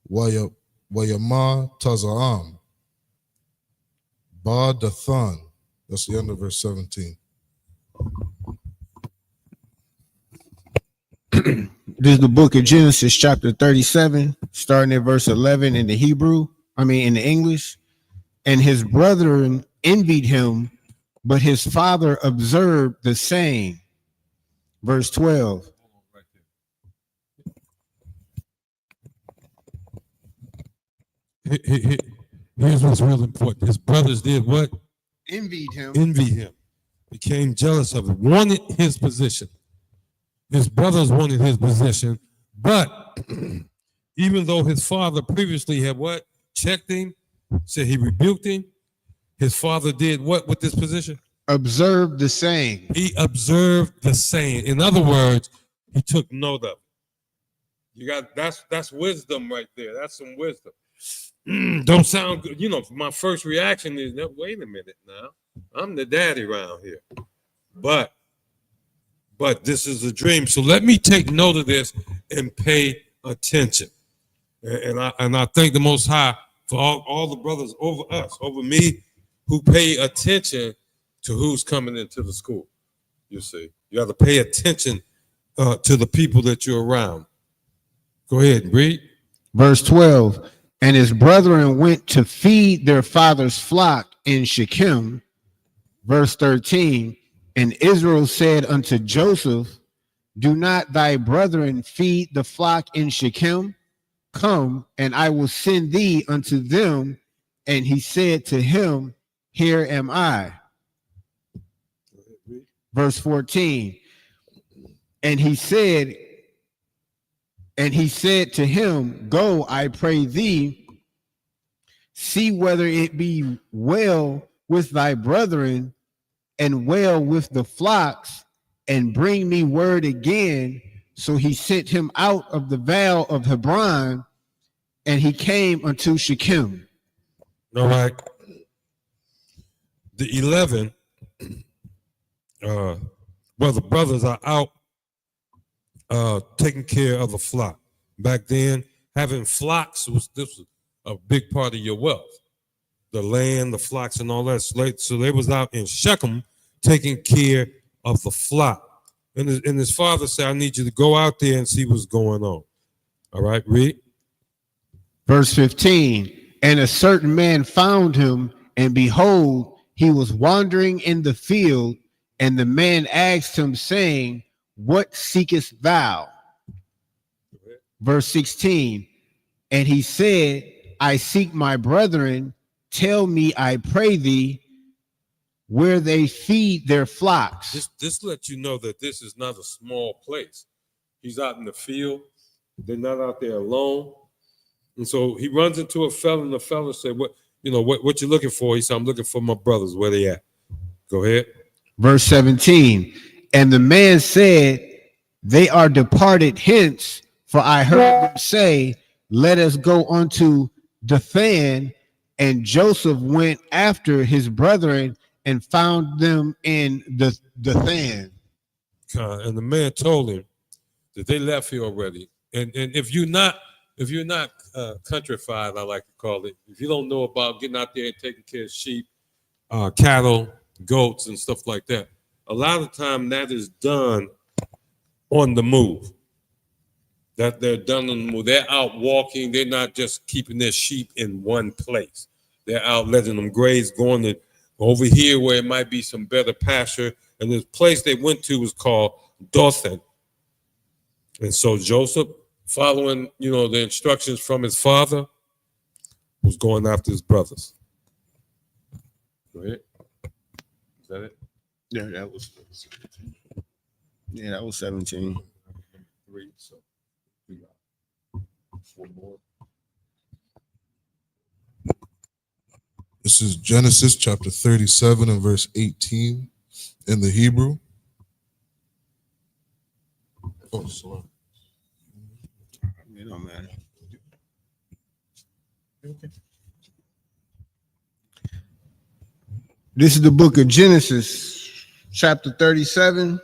Wayama Tazaam. Ba Dathan. That's the end of verse 17. This is the book of Genesis, chapter 37, starting at verse 11 in the in the English. And his brethren envied him, but his father observed the same. Verse 12. Here's what's real important. His brothers did what? Envied him. Envied him. Became jealous of him. Wanted his position. His brothers wanted his position. But even though his father previously had what? Checked him, said he rebuked him, his father did what with this position? Observed the same. He observed the same. In other words, he took note of it. You got that's wisdom right there. That's some wisdom. Don't sound good. You know, my first reaction is, wait a minute now. I'm the daddy around here. But this is a dream. So let me take note of this and pay attention. And I thank the Most High for all the brothers over us, over me, who pay attention to who's coming into the school. You see, you have to pay attention to the people that you're around. Go ahead, read. Verse 12, and his brethren went to feed their father's flock in Shechem. Verse 13, and Israel said unto Joseph, do not thy brethren feed the flock in Shechem? Come, and I will send thee unto them. And he said to him, here am I. Verse 14, and he said to him, go, I pray thee, see whether it be well with thy brethren and well with the flocks, and bring me word again. So he sent him out of the vale of Hebron, and he came unto Shechem. All right. The 11, the brothers are out taking care of the flock. Back then, having flocks was a big part of your wealth. The land, the flocks, and all that. So they was out in Shechem taking care of the flock. And his father said, I need you to go out there and see what's going on. All right, read. Verse 15, and a certain man found him, and behold, he was wandering in the field, and the man asked him, saying, what seekest thou? Verse 16, and he said, I seek my brethren. Tell me, I pray thee, where they feed their flocks. This lets you know that this is not a small place. He's out in the field. They're not out there alone. And so he runs into a fella, and the fella said, what you looking for? He said, I'm looking for my brothers. Where they at? Go ahead. Verse 17, and the man said, they are departed hence, for I heard them say, let us go unto Dathan. And Joseph went after his brethren and found them in Dathan. And the man told him that they left here already. And if you're not countrified, I like to call it, if you don't know about getting out there and taking care of sheep, cattle, goats, and stuff like that, a lot of the time that is done on the move. That they're done on the move. They're out walking. They're not just keeping their sheep in one place. They're out letting them graze, going to over here where it might be some better pasture. And the place they went to was called Dothan. And so Joseph, following, the instructions from his father, was going after his brothers. Go ahead. Is that it? Yeah, that was 17. 3, so we got 4 more. This is Genesis chapter 37 and verse 18 in the Hebrew. Oh, sorry. It don't matter. Okay. This is the book of Genesis, chapter 37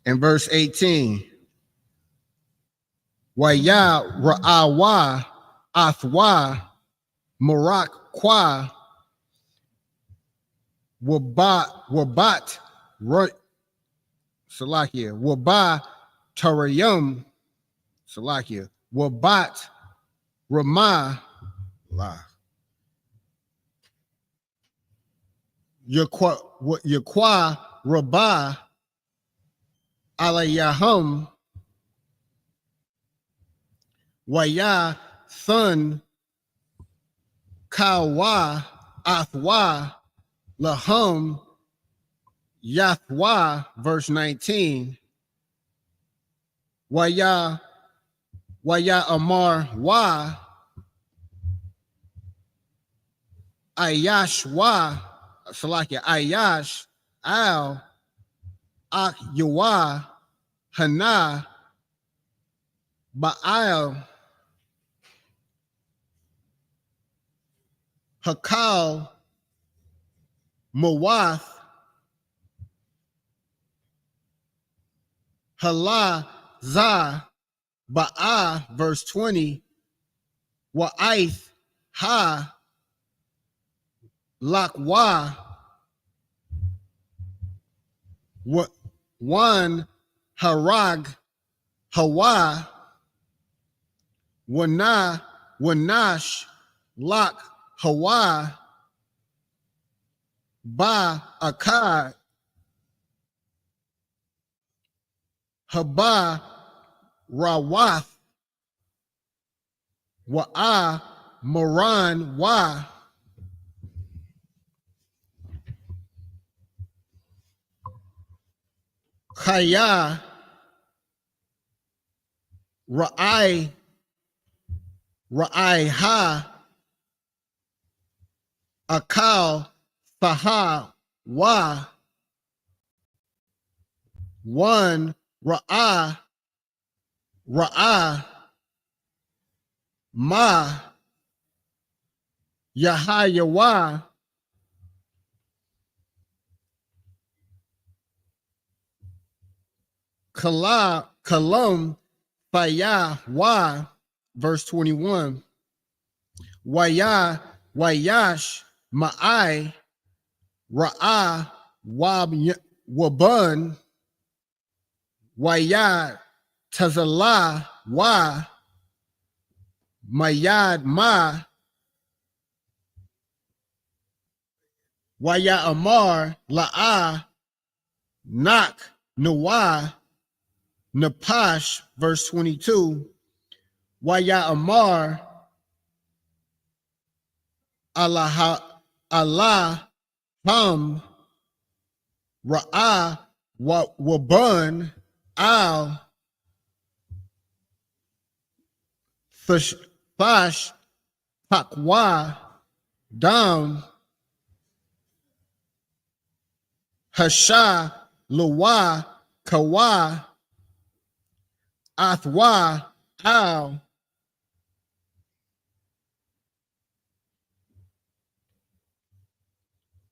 and verse 18. Waya ra'awa athwa marak kwa wabat salakia wabat tarayum salakia wabat ramah la Yakwa Rabah alayahum Waya Thun Kawa Athwa Lahum Yathwa, verse 19. Waya Amar Wa Ayash Wa Salakia Ayash Al Ak Yawa Hana Baal Hakal Mawath Hala Za Ba'a, verse 20. Wa'aith Ha Lakwa One harag hawa, wana wanash lak hawa, ba akad haba rawath wa'a moran wa, Chaya Ra'ai ha Akal Faha Wa, one Ra'a Ma Yahayawa, Kalam Faya Wa, verse 21. Wayash Ma'ai Ra'a Wabun, Wayad Tazala Wa, Mayad Ma, Waya Amar La'a Nak Nawa Napash, verse 22. Waya Amar Allah Ham Ra'a Wabun Al Fash Pakwa Dam Hasha Lawa Kawa Athwa Al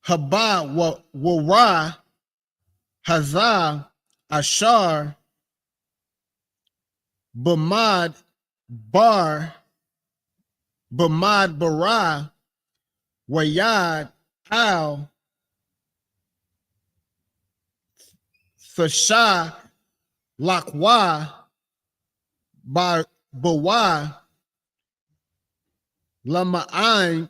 Haba Wara Hazah Ashar Bamad Bara Wayad Al Thasha Lakwa Bawa Lama'ain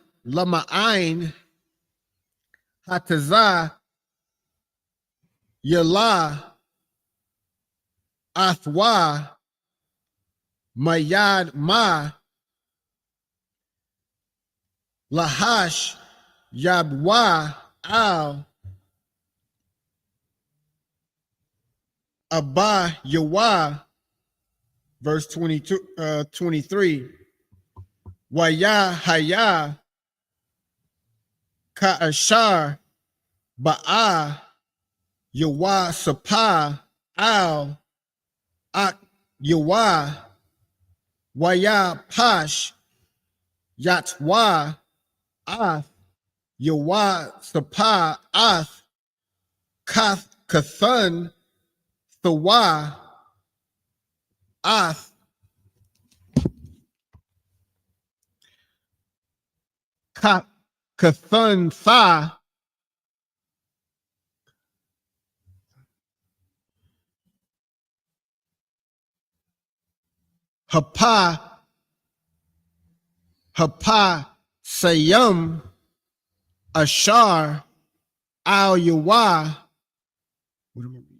Hatazah Yala Athwa Mayad Ma Lahash Yabwa Al Abba Yawa, verse 23. Waya Haya Ka'ashar Ba'a Yawa Sapa Al Ak Yawa Waya Pash Yatwa Ath Yawa Sapa Ath Kath Kathun Thawa Ath Kathun Tha Hapa Sayum Ashar Al Yawa. What am I reading?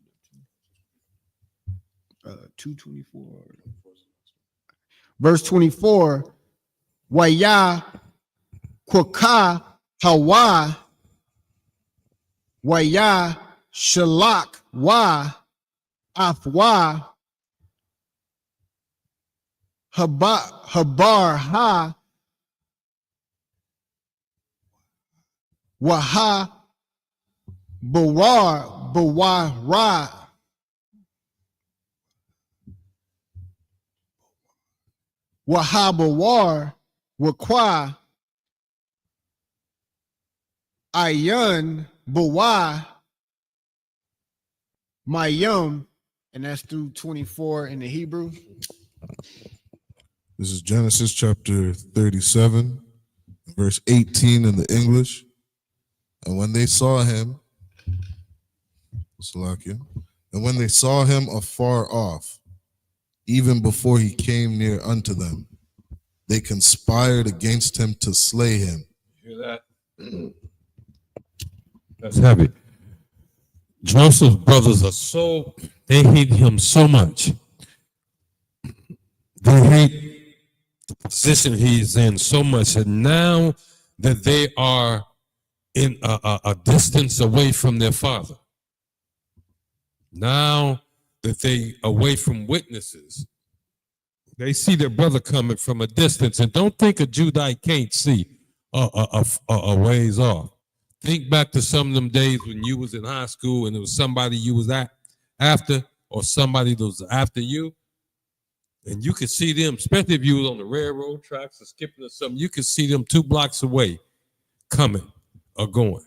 224. Verse 24. Waya Kwaka Hawa Waya Shalak Wa Athwa Habar Ha Waha Bawara Wahabawar Wakwa Ayun Bawa Mayum, and that's through 24 in the Hebrew. This is Genesis chapter 37, verse 18 in the English. And when they saw him, Salakia, And when they saw him afar off, even before he came near unto them, they conspired against him to slay him. Hear that? That's heavy. Joseph's brothers they hate him so much. They hate the position he's in so much. And now that they are in a distance away from their father, now that they away from witnesses, they see their brother coming from a distance. And don't think a Judite can't see a ways off. Think back to some of them days when you was in high school and it was somebody you was after, or somebody that was after you, and you could see them, especially if you was on the railroad tracks or skipping or something, you could see them 2 blocks away coming or going.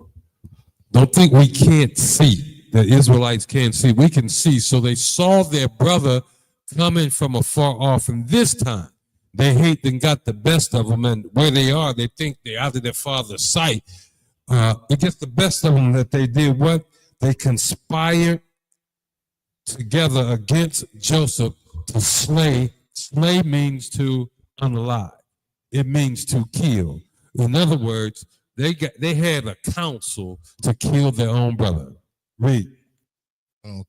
Don't think we can't see, the Israelites can't see. We can see. So they saw their brother coming from afar off, and this time they hate and got the best of them, and where they are, they think they're out of their father's sight. It gets the best of them that they did what? They conspired together against Joseph to slay. Slay means to unalive. It means to kill. In other words, they had a counsel to kill their own brother. Read.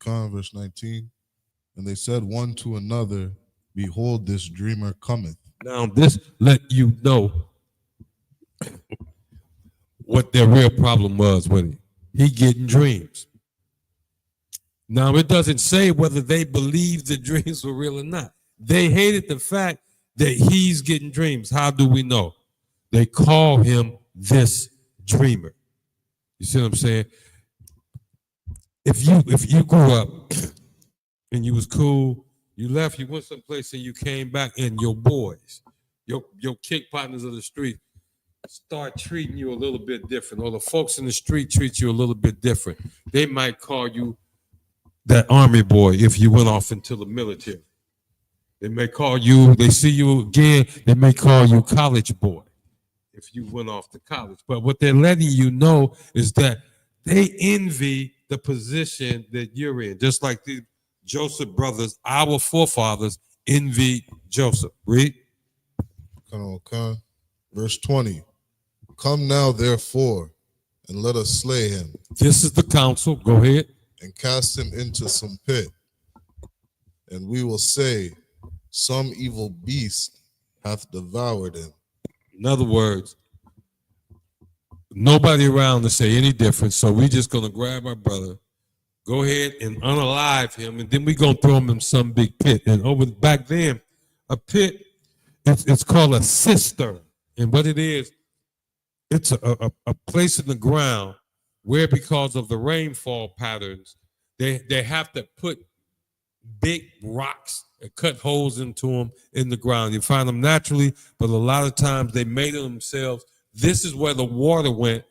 Verse 19. And they said one to another, behold, this dreamer cometh. Now this let you know what their real problem was with him. He getting dreams. Now it doesn't say whether they believed the dreams were real or not. They hated the fact that he's getting dreams. How do we know? They call him this dreamer. You see what I'm saying? If you grew up and you was cool, you left, you went someplace and you came back, and your boys, your kick partners of the street start treating you a little bit different, or the folks in the street treat you a little bit different. They might call you that army boy if you went off into the military. They may call you, they see you again, they may call you college boy if you went off to college. But what they're letting you know is that they envy the position that you're in, just like the Joseph brothers, our forefathers, envied Joseph. Read. Come on. Verse 20. Come now, therefore, and let us slay him. This is the counsel. Go ahead. And cast him into some pit. And we will say, some evil beast hath devoured him. In other words, nobody around to say any different, so we just going to grab our brother, go ahead and unalive him, and then we're going to throw him in some big pit. And over back then, a pit, it's called a cistern. And what it is, it's a place in the ground where, because of the rainfall patterns, they have to put big rocks and cut holes into them in the ground. You find them naturally, but a lot of times they made it themselves. This is where the water went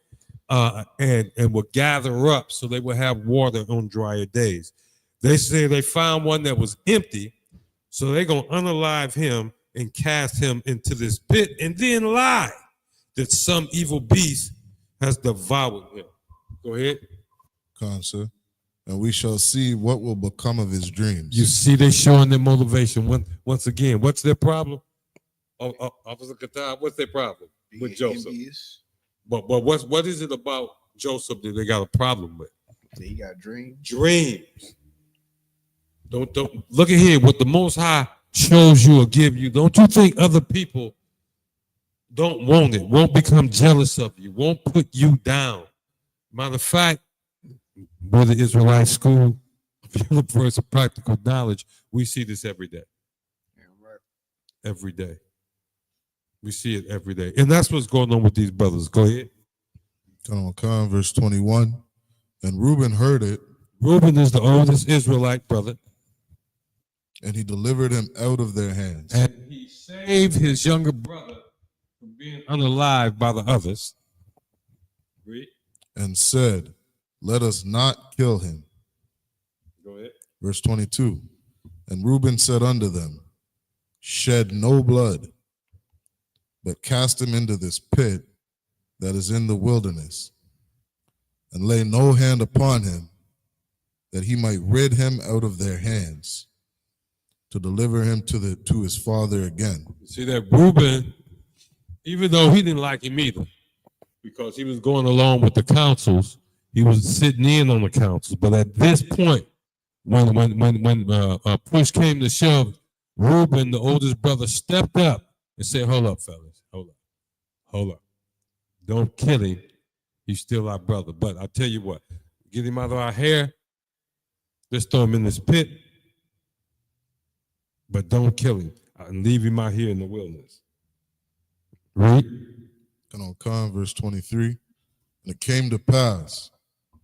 and would gather up, so they would have water on drier days. They say they found one that was empty, so they're going to unalive him and cast him into this pit, and then lie that some evil beast has devoured him. Go ahead. Sir. And we shall see what will become of his dreams. You see, they're showing their motivation. Once again, what's their problem? Officer Qatar, what's their problem with Joseph? But what is it about Joseph that they got a problem with? He got dreams. Dreams. Don't look at here. What the Most High shows you or give you, don't you think other people don't want it, won't become jealous of you, won't put you down? Matter of fact, we're the Israelite school. If you look for some practical knowledge, we see this every day. Yeah, right. Every day. We see it every day. And that's what's going on with these brothers. Go ahead. Come on, verse 21. And Reuben heard it. Reuben is the oldest Israelite brother. And he delivered him out of their hands. And he saved his younger brother from being unalived by the others. Read. And said, let us not kill him. Go ahead. Verse 22. And Reuben said unto them, shed no blood, but cast him into this pit that is in the wilderness, and lay no hand upon him, that he might rid him out of their hands, to deliver him to his father again. See that Reuben, even though he didn't like him either, because he was going along with the councils, he was sitting in on the councils. But at this point, when push came to shove, Reuben, the oldest brother, stepped up and said, "Hold up, fellas, hold up. Don't kill him. He's still our brother. But I tell you what, get him out of our hair. Let's throw him in this pit. But don't kill him and leave him out here in the wilderness." Read. Verse 23. And it came to pass,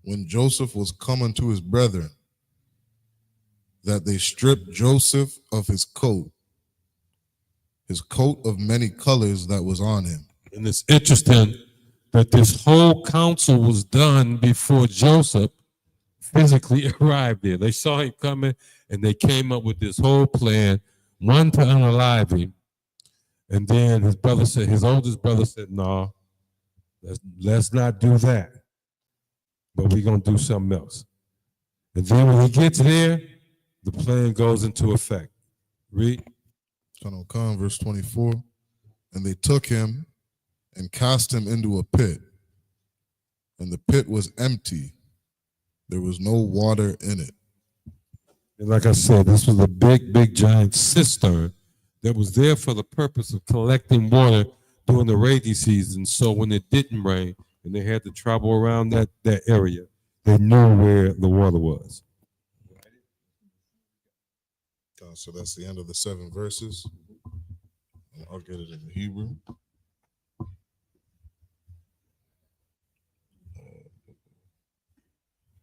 when Joseph was come unto his brethren, that they stripped Joseph of his coat of many colors that was on him. And it's interesting that this whole council was done before Joseph physically arrived there. They saw him coming, and they came up with this whole plan, one, to unalive him. And then his oldest brother said, "No, let's not do that. But we're going to do something else." And then when he gets there, the plan goes into effect. Read. Verse 24. And they took him and cast him into a pit. And the pit was empty. There was no water in it. And like I said, this was a big, giant cistern that was there for the purpose of collecting water during the rainy season. So when it didn't rain and they had to travel around that area, they knew where the water was. So that's the end of the 7 verses. I'll get it in the Hebrew. Uh,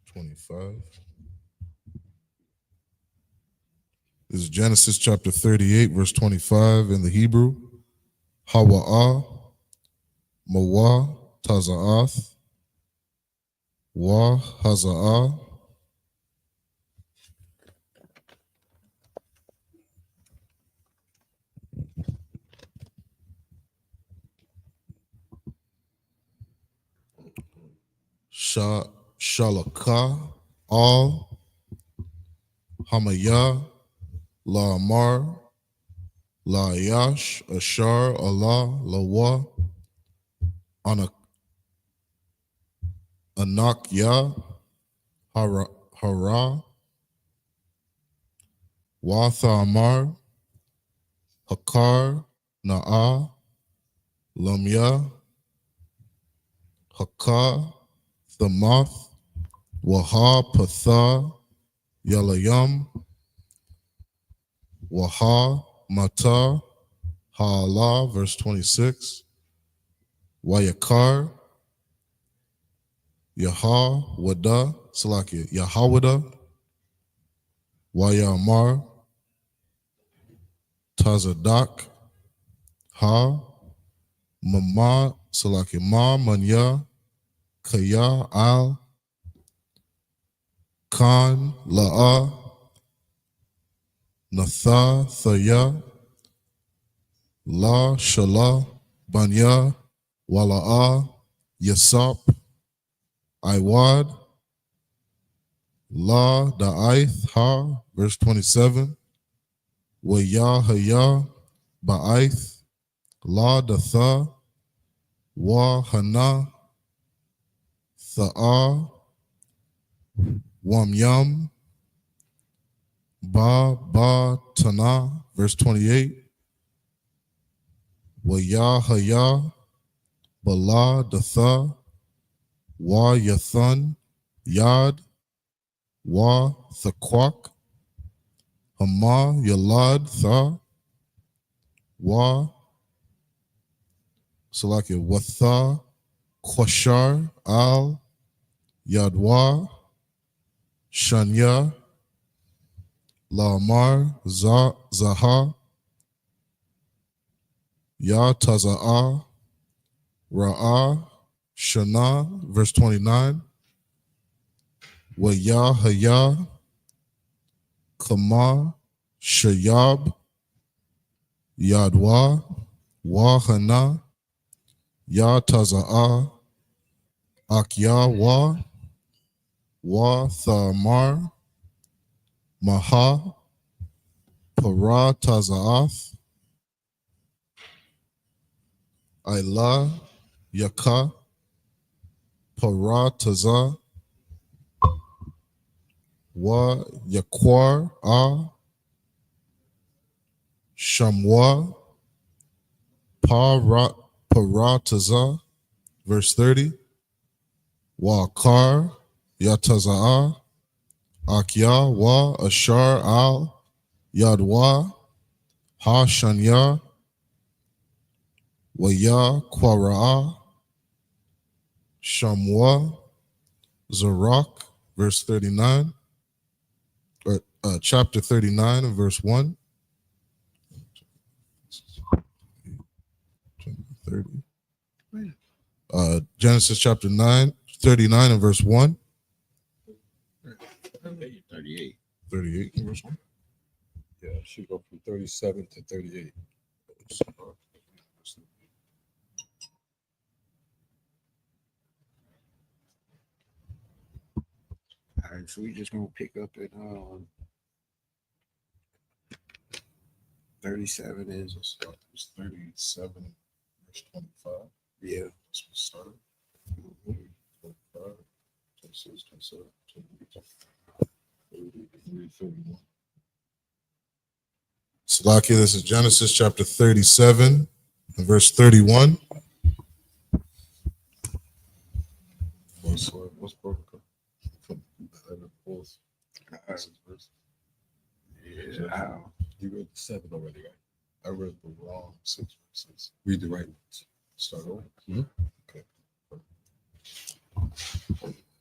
25. This is Genesis chapter 38, verse 25 in the Hebrew. Hawa'ah, Mawah, Taza'ath, Wa Haza'ah, Shalaka, Al, Hamayah, La Amar, La Yash, Ashar, Allah, Lawa, Anakya, Hara, Watha Amar, Hakar, Na'a, Lamya, Haka, Thamath, Waha, Patha, Yalayam, Waha, Mata, Ha'ala, verse 26, Wayakar, Yahawada, Salakia, Yahawada, Wayamar, Tazadak, Ha, Mama, Salakia, Ma, Manya, Kaya, Al, Khan, La'a, Natha, Thaya, La, Shala, Banya, Wala'a, Yasap, Iwad, La, Da'aith, Ha, verse 27, Waya, Haya, Ba'aith, La, Datha, Wa, Hana, Tha'a, Wamyam, Ba, Tana, verse 28, Waya, Haya, Bala, Datha, Wa, Yathan, Yad, Wa, Thakwak, Hama, Yalad, Tha, Wa, Salakia, Watha, Kwashar, Al, Yadwa, Shanya, Lamar, Zaha, Ya, Taza'a, Ra'a, Shana, verse 29, Waya, Haya, Kama, Shayab, Yadwa, Wahana, Ya, Taza'a, Akya, Wa, Thamar, Maha Para Tazaath Ila Yaka Para Taza Wa Yakwar Shamwa Para Taza. Verse 30. Wa Kar Yataza'a Akya Wa Ashar Al Yadwa Ha Shanya Wa Ya Kwara'a Shamwa Zarak. Verse 39. Chapter 39 and verse 1. 30. Genesis chapter 39 and verse 1. 38. 38 and verse 1. Yeah, it should go from 37 to 38. All right, so we just gonna pick up at 37 is It's 37 verse 25. yeah. That's what started. 25, 26, 27, 28, 30, 31. Salakia, this is Genesis chapter 37 and verse 31. What's broken? Yeah. You read the 7 already, right? I read the wrong 6 verses. Read the right ones. Start over. Mhm. Okay.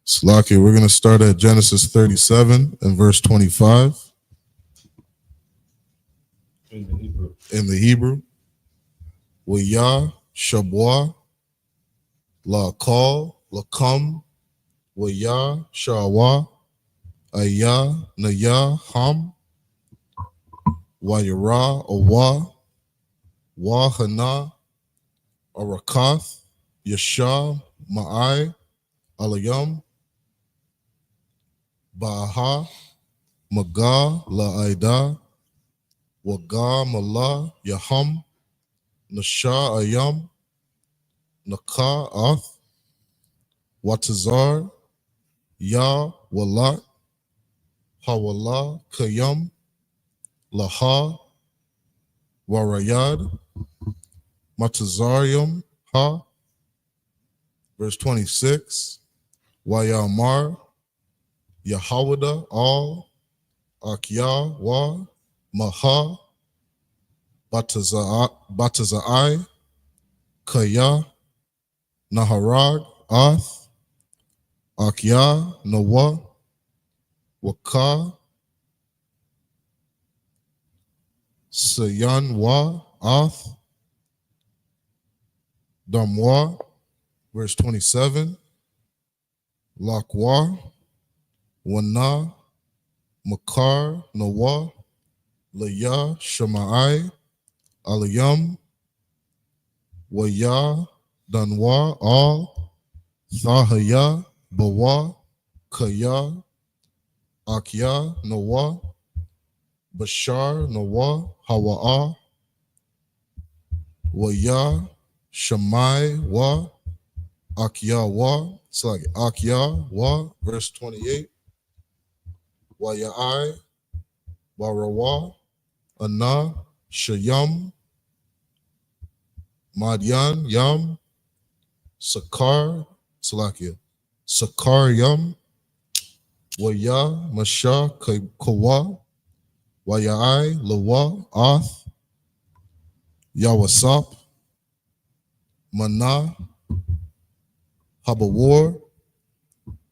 Salakia, we're going to start at Genesis 37 and verse 25 In the Hebrew. in the Hebrew. Waya Shabwa La Kal Lakam Waya Shawa Aya Naya Ham Wayara Awa Wahana Arakath Yasha Ma'ai Alayam Baha Maga La'ida Waga Mala Yaham Nasha Ayam Naka Ath Watazar Ya Walat Hawala Kayam Laha Warayad Matazarium Ha. Verse 26. Wayamar Yahawada Al Akya Wa Maha Batazai Kaya Naharag Ath Akya Nawa Waka Sayanwa Ath Damwa. Verse 27. Lakwa Wana Makar Nawa Laya Shamai Alayam Waya Danwa Al Thahaya Bawa Kaya Akya Nawa Bashar Nawa Hawa'a Waya Shamai Wa Akya Wa. It's like Akya Wa. Verse 28. Wayai Warawa Ana Shayam Madyan Yam Sakar Salakia Sakar Yam Waya Masha Kawa Wayai Lawa Ath Yawasap Mana Habawar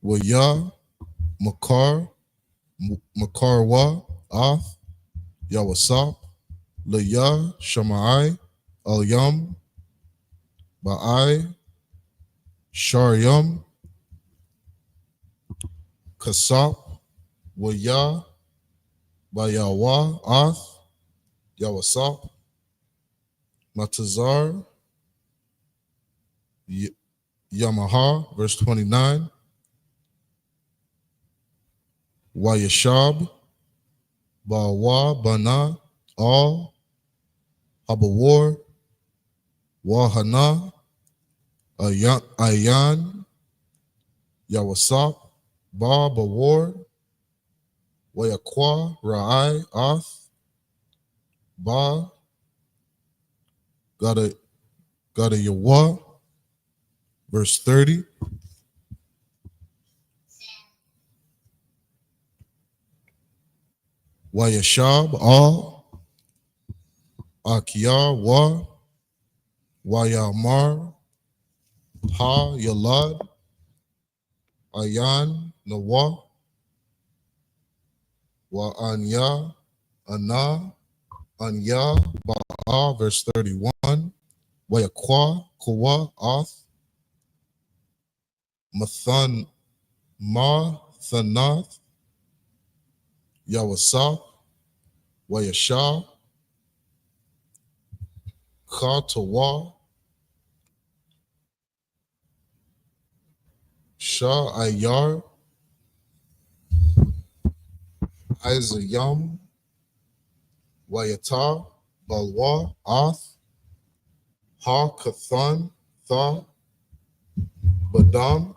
Waya Makar Makarwa Ath Yawasap Laya Shamai Al-Yam Ba'ai Sharyam Kasap Waya Bayawa Ath Yawasap Matazar Yamaha. Verse 29. Wayashab Bawa, Bana, All, Habawar, YAHANNA, Ayan, Yawasap, Ba, Bawar, Wayakwa, Ra'ai, Ath, Ba, Gada Yawa, verse 30. Wayashab, All, Akia, Wa, Wayamar, Ha, Yalad, Ayan, Nawa, Wa Anya, Ana, Anya, Ba'a, verse 31. Wayakwa, Kawa, Ath, Mathan, Ma, Thanath, Yawasap, Wayashab, Khatawa, Shah Ayar, Izayam, Wayata, Balwa, Ath, Ha Kathan, Tha, Badam,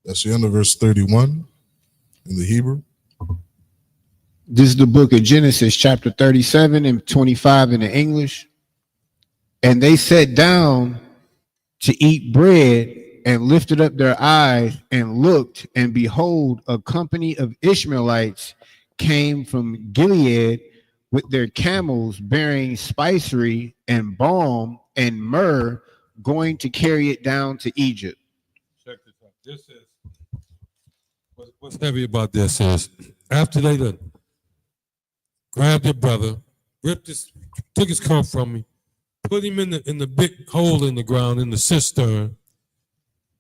that's the end of verse 31 in the Hebrew. This is the book of Genesis, chapter 37 and 25 in the English. And they sat down to eat bread and lifted up their eyes and looked, and behold, a company of Ishmaelites came from Gilead with their camels bearing spicery and balm and myrrh, going to carry it down to Egypt. Check this out. This is what's heavy about this is after they done grabbed your brother, took his coat from me, put him in the big hole in the ground in the cistern,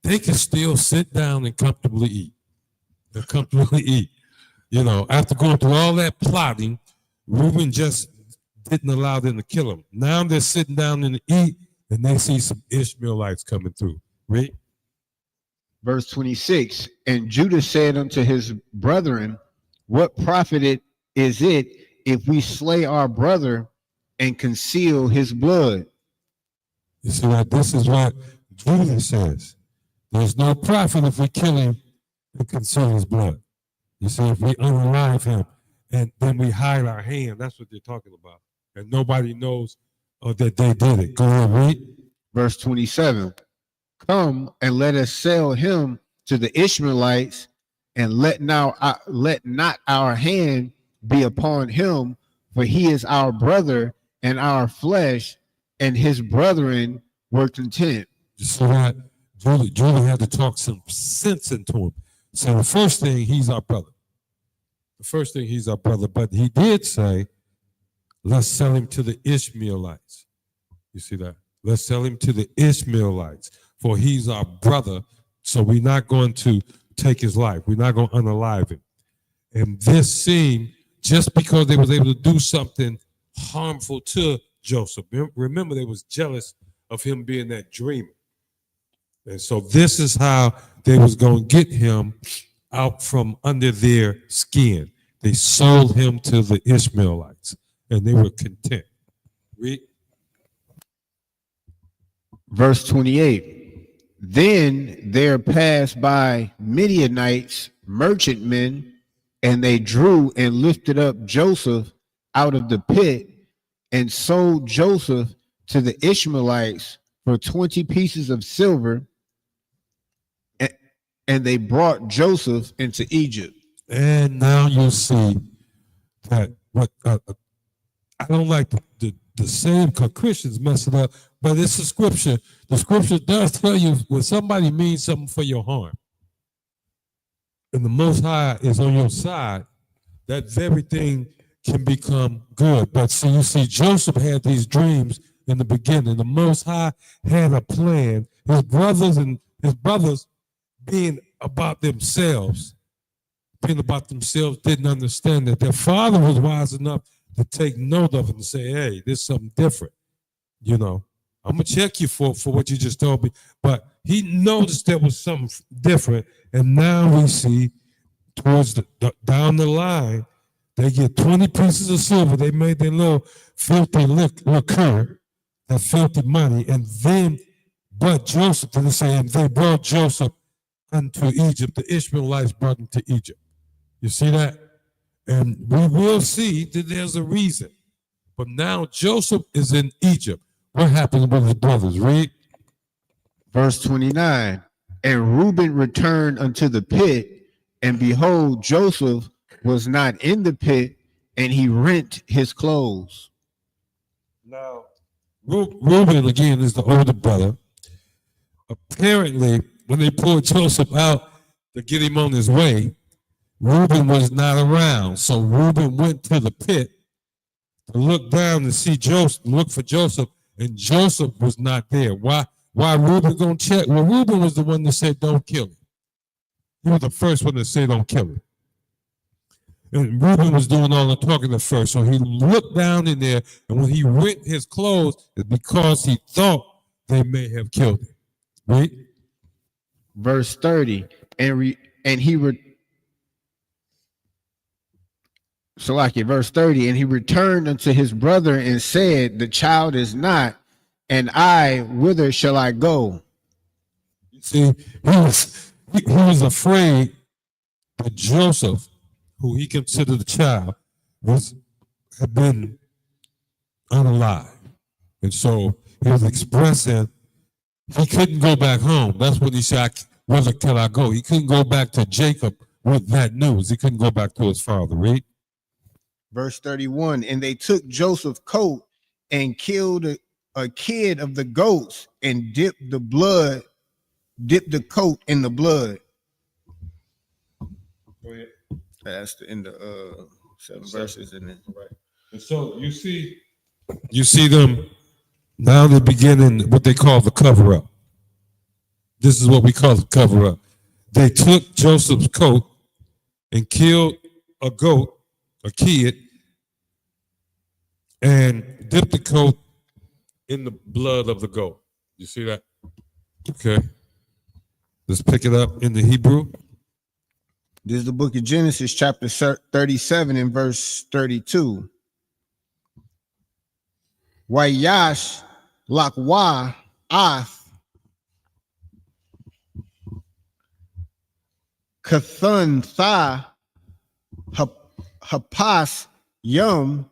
they can still sit down and comfortably eat. They'll comfortably eat. You know, after going through all that plotting, Reuben just didn't allow them to kill him. Now they're sitting down and eat, and they see some Ishmaelites coming through. Read. Verse 26, and Judah said unto his brethren, what profit is it if we slay our brother and conceal his blood? You see that? This is what Judah says. There's no profit if we kill him and conceal his blood. You see, if we unalive him and then we hide our hand, that's what they're talking about. And nobody knows that they did it. Go ahead, read. Verse 27, come and let us sell him to the Ishmaelites, and let not our hand be upon him, for he is our brother and our flesh, and his brethren were content. You see that? Judah had to talk some sense into him. So the first thing, he's our brother. But he did say, let's sell him to the Ishmaelites. You see that? Let's sell him to the Ishmaelites, for he's our brother, so we're not going to take his life. We're not going to unalive him. And this seemed, just because they was able to do something harmful to Joseph. Remember, they was jealous of him being that dreamer. And so this is how they was going to get him out from under their skin. They sold him to the Ishmaelites, and they were content. Read. Verse 28, then there passed by Midianites, merchantmen, and they drew and lifted up Joseph out of the pit and sold Joseph to the Ishmaelites for 20 pieces of silver, and they brought Joseph into Egypt. And now you see that what I don't like the same because Christians mess it up, but it's the scripture. The scripture does tell you when somebody means something for your harm, and the Most High is on your side, that very thing can become good. But so you see, Joseph had these dreams in the beginning. The Most High had a plan. His brothers being about themselves, didn't understand that their father was wise enough to take note of it and say, hey, there's something different. You know, I'm going to check you for what you just told me. But he noticed there was something different, and now we see towards down the line, they get 20 pieces of silver. They made their little filthy liquor, that filthy money, and then, but Joseph, didn't say, and they brought Joseph unto Egypt. The Ishmaelites brought him to Egypt. You see that? And we will see that there's a reason. But now Joseph is in Egypt. What happened with his brothers? Read. Verse 29. And Reuben returned unto the pit, and behold, Joseph was not in the pit, and he rent his clothes. Now, Reuben, again, is the older brother. Apparently, when they pulled Joseph out to get him on his way, Reuben was not around. So Reuben went to the pit to look down and see Joseph, look for Joseph, and Joseph was not there. Why Reuben gonna check? Well, Reuben was the one that said, don't kill him. He was the first one to say, don't kill him. And Reuben was doing all the talking at first. So he looked down in there, and when he rent his clothes, it's because he thought they may have killed him. Right? Verse 30. Verse 30, and he returned unto his brother and said, the child is not, and I, whither shall I go? You see, he was afraid that Joseph, who he considered a child, had been unalive. And so he was expressing he couldn't go back home. That's what he said, whither can I go? He couldn't go back to Jacob with that news. He couldn't go back to his father. Read. Verse 31, and they took Joseph's coat and killed a kid of the goats and dipped the coat in the blood. Go ahead. That's the end of 7 verses in it. Right. And so you see them now they're beginning what they call the cover up. This is what we call the cover up. They took Joseph's coat and killed a goat, a kid, and dipped the coat in the blood of the goat. You see that? Okay. Let's pick it up in the Hebrew. This is the book of Genesis, chapter 37 and verse 32. Wayash lakwa ath kathun tha hapas yum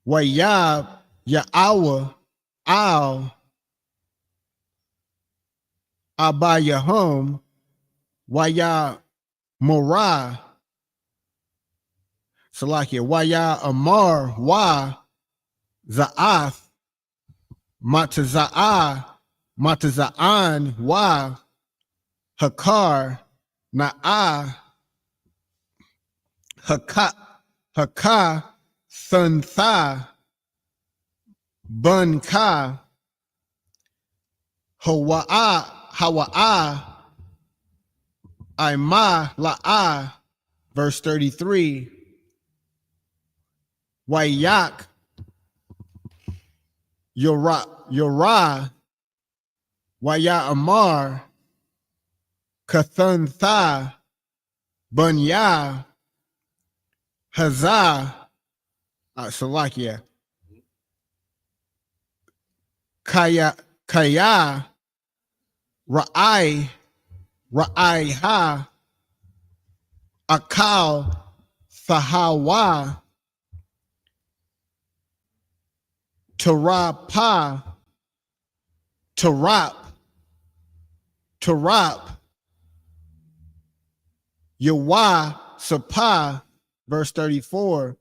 wayab ya'awa al abayahum waya morah salakia waya amar wa za'ath mataza'an wa hakar na'a haka thantha bunka hawa'a Ima la'a. Verse 33. Wayak Yorah Waya Amar Kathantha Bunya Hazah Salakia Kaya Ra'ai ha akal fahawa tarap yawa sapa. Verse 34.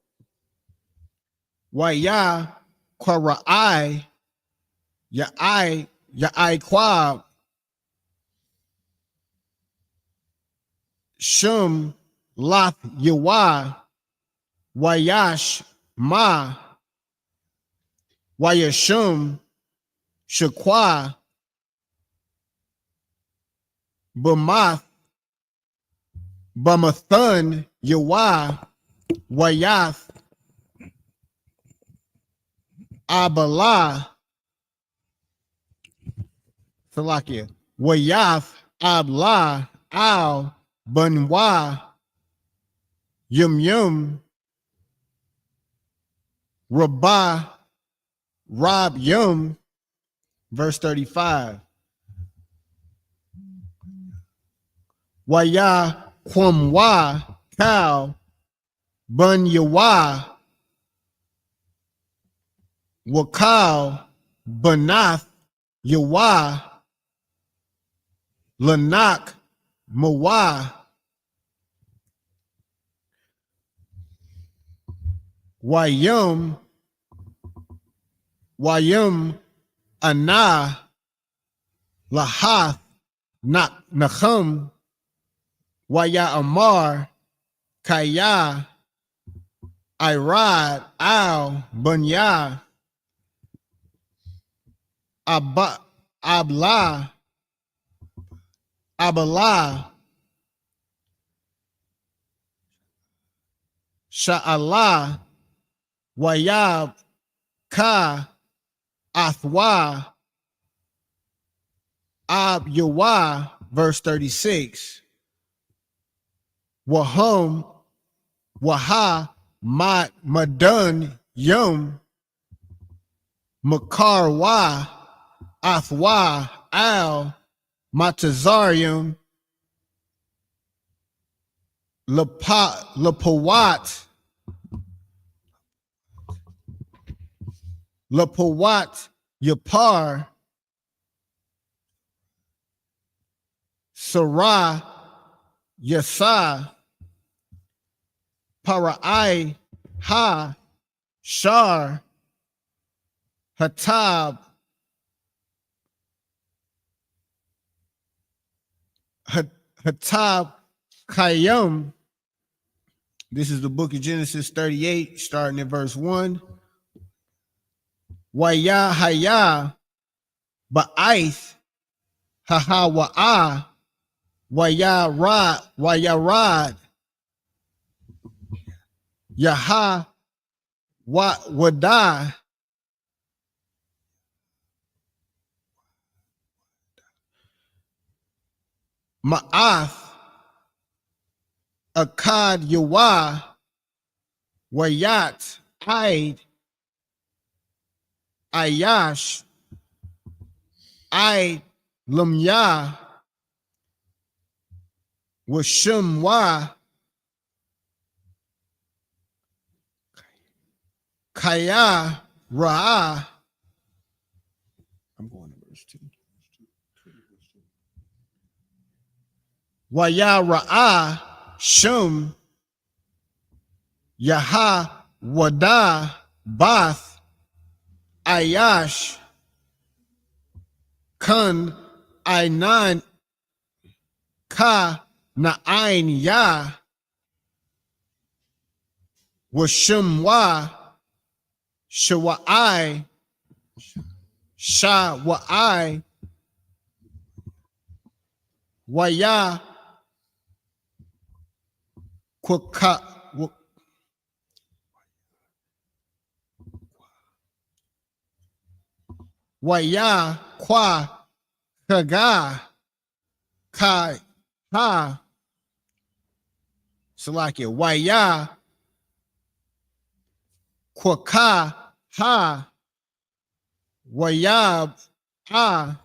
Waya quarai ya'ai qua Shum Lath Yawa Wayash Ma Wayashum Shakwa Bamath Bamathun Yawa Wayath Abala Salakia. Wayath abla al banwa yum rabah Rob Yum, verse 35. Waya Kwamwa Kal Bun Yawa Wakal Banath Yawa Lanak Mawa Wayum Anah Lahath Nachum Waya Amar Kaya Irad Al Bunya Abla Sha'Allah Wayab Ka Athwa Ab Yawa, verse 36. Wahum Waha Madun Yum Makarwa Athwa Al Matazarium Lapawat Yapar Sarah Yasa Parai Ha Shar Hatab Kayum. This is the book of Genesis 38, starting at verse 1. Waya Haya Ba'aith Haha Wa'a Wayarad Yaha Wada Ma'ath Akkad Yawa Wayat Aid Ayash Aid Lumya Washumwa Kaya Ra. I'm going to verse 2. Waya Ra'a Shum Yaha Wada Bath Ayash Kun Ainan Ka Na'ain Ya Washumwa Shawa'ai Shawa'ai Waya Kwaka Waya Kwa Kaga Kai Ha Salakia Waya Kwaka Ha Wayab Ha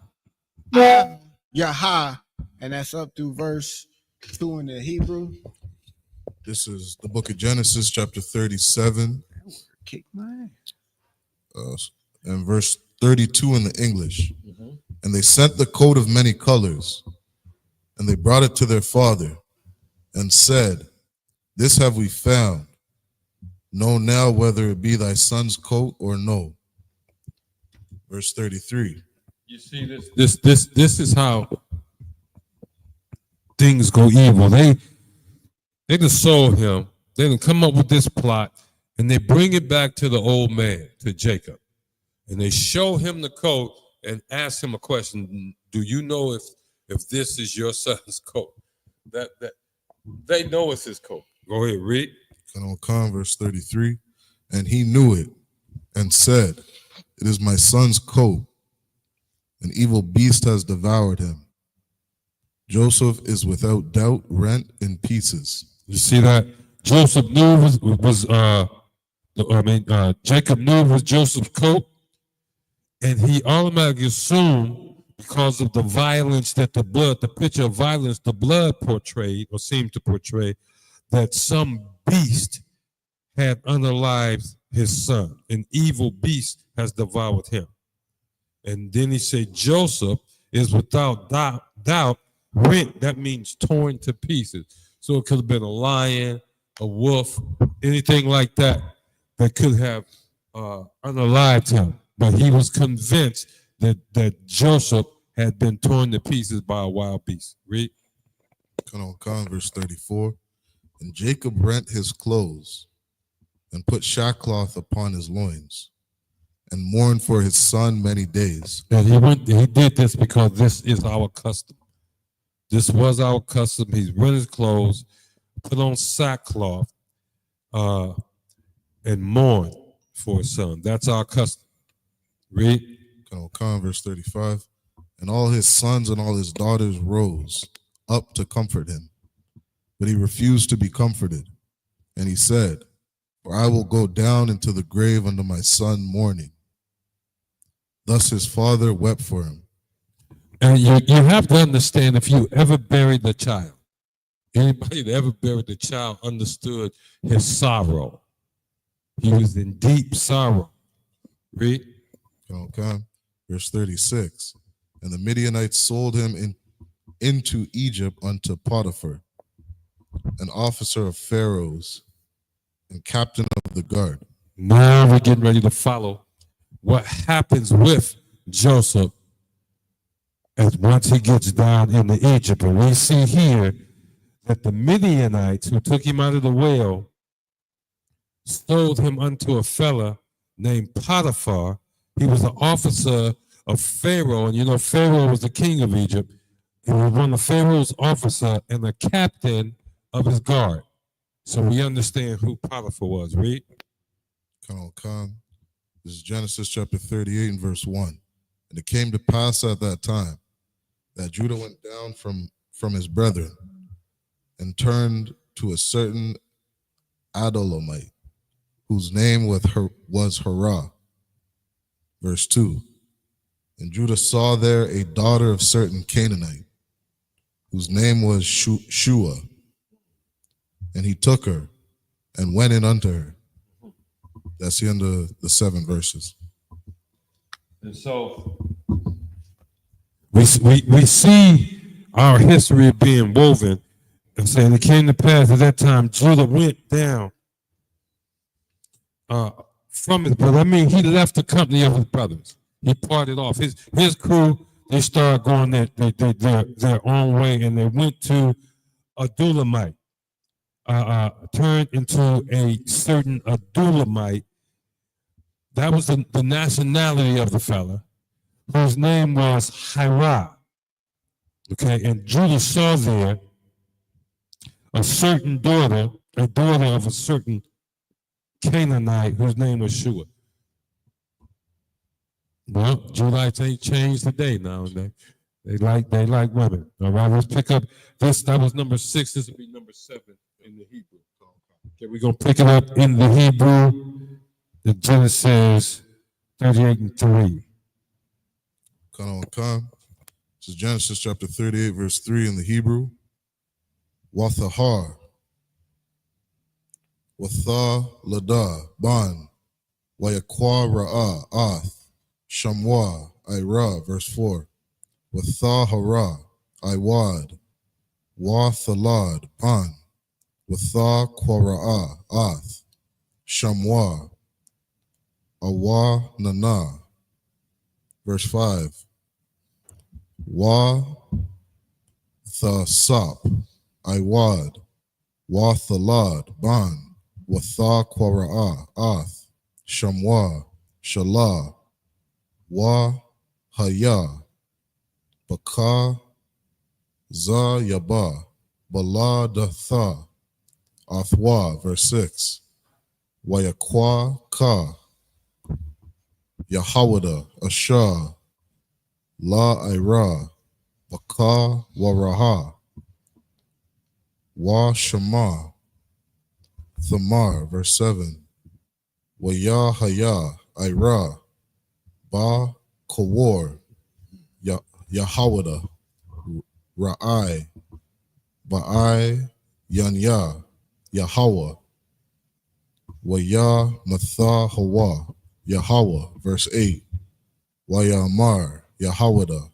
Yaha. And that's up through verse 2 in the Hebrew. This is the book of Genesis, chapter 37. Kick my ass. And verse 32 in the English. And they sent the coat of many colors, and they brought it to their father, and said, This have we found. Know now whether it be thy son's coat or no. Verse 33. You see this is how things go evil. They done sold him. They done come up with this plot, and they bring it back to the old man, to Jacob. And they show him the coat and ask him a question. Do you know if this is your son's coat? That they know it's his coat. Go ahead, read. Verse 33. And he knew it and said, It is my son's coat. An evil beast has devoured him. Joseph is without doubt rent in pieces. You see that? Joseph knew Jacob knew it was Joseph's coat, and he automatically assumed, because of the violence that the picture of violence the blood portrayed or seemed to portray, that some beast had unalived his son. An evil beast has devoured him. And then he said, Joseph is without doubt rent. That means torn to pieces. So it could have been a lion, a wolf, anything like that could have unalived him. But he was convinced that Joseph had been torn to pieces by a wild beast. Read. Come on, verse 34. And Jacob rent his clothes and put sackcloth upon his loins and mourned for his son many days. And he did this because this is our custom. This was our custom. He rent his clothes, put on sackcloth, and mourn for his son. That's our custom. Read. Come, verse 35. And all his sons and all his daughters rose up to comfort him. But he refused to be comforted. And he said, for I will go down into the grave unto my son mourning. Thus his father wept for him. And you have to understand, if you ever buried a child, anybody that ever buried a child understood his sorrow. He was in deep sorrow. Read. Okay. Verse 36. And the Midianites sold him into Egypt unto Potiphar, an officer of Pharaoh's and captain of the guard. Now we're getting ready to follow what happens with Joseph as once he gets down into Egypt. And we see here that the Midianites who took him out of the well sold him unto a fella named Potiphar. He was an officer of Pharaoh, and you know Pharaoh was the king of Egypt. He was one of Pharaoh's officer and a captain of his guard. So we understand who Potiphar was. Read. Come. This is Genesis chapter 38 and verse 1. And it came to pass at that time that Judah went down from his brethren and turned to a certain Adulamite, whose name was Hurrah. Verse 2. And Judah saw there a daughter of certain Canaanite, whose name was Shua. And he took her and went in unto her. That's the end of the 7 verses. And so we see our history being woven and saying it came to pass at that time Judah went down from his brother. I mean, he left the company of his brothers. He parted off. His crew, they started going their own way, and they went to Adulamite. Turned into a certain Adulamite. That was the nationality of the fella, whose name was Hira. Okay, and Judah saw there a certain daughter, a daughter of a certain Canaanite whose name was Shua. Well, Judites ain't changed today now. They like women. All right, let's pick up this. That was number 6. This will be number 7 in the Hebrew. Okay, we're gonna pick it up in the Hebrew. The Genesis 38 and 3. Come. This is Genesis chapter 38, verse 3 in the Hebrew. Wathahar. Wathah Lada Ban. Wayakwa Ra'ah Ath. Shamwa Ira, verse 4. Wathah Hara Iwad. Wathalad Ban. Wathah Quara'ah Ath. Shamwa Awa Nana. Verse 5. Wa Thasap Iwad. Wathalad Ban. Watha Quara'ah Ath. Shamwa Shalah. Wa Haya. Baka Za Yaba. Bala Datha. Athwa, verse 6. Wayakwa Ka. Yahawada, Ashah, La Ira, Baka Waraha, Wa Shema, Thamar, verse 7. Wa Yahaya, Ira, Ba Kawar, Yahawada, Ra'ai, Ba'ai, Yanya, Yahweh, Waya Matha Hawa, Yahweh, verse 8. Wayamar, Yahawada,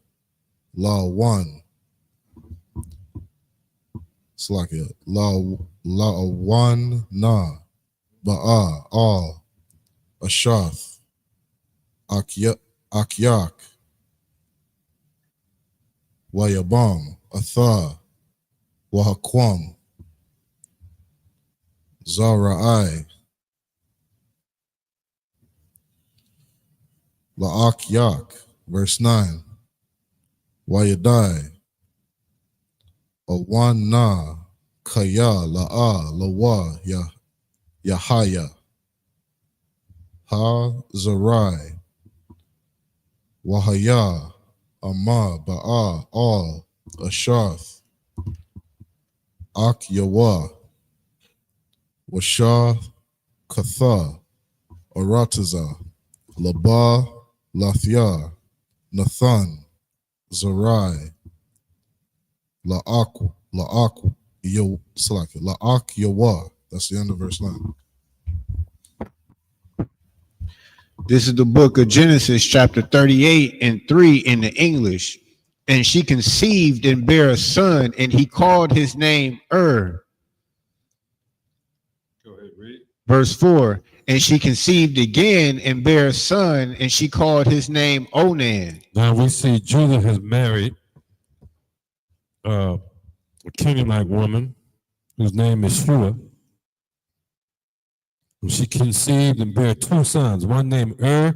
La One, Slakia, La One Na, Ba'a, All, Ashath, Akyak, Wayabam, Atha, Wahakwam, Zara'ai, La'akyak, verse 9. Wayadai, Awan Na, Kaya, La'a, Lawa, Yahaya, Ha Zarai, Wahaya, Amma, Ba'a, All, Ashath, Ak Yawa, Washah, Katha, Arataza, Laba, Lathia, Nathan, Zarai, La'ak, Yawa. That's the end of verse 9. This is the book of Genesis, chapter 38 and 3 in the English. And she conceived and bare a son, and he called his name Go ahead, read. Verse 4. And she conceived again and bare a son, and she called his name Onan. Now we see Judah has married a Canaanite woman whose name is Shua. And she conceived and bare two sons, one named and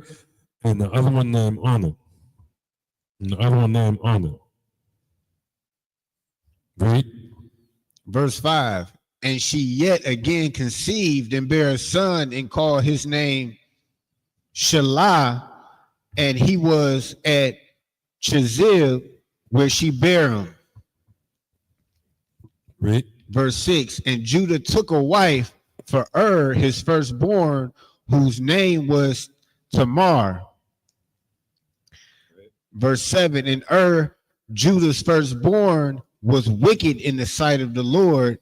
the other one named Honor. And the other one named Honor. Read. Verse 5. And she yet again conceived and bare a son and called his name Shelah, and he was at Chizib where she bare him. Read. Verse 6. And Judah took a wife for his firstborn, whose name was Tamar. Verse 7. And Judah's firstborn, was wicked in the sight of the Lord,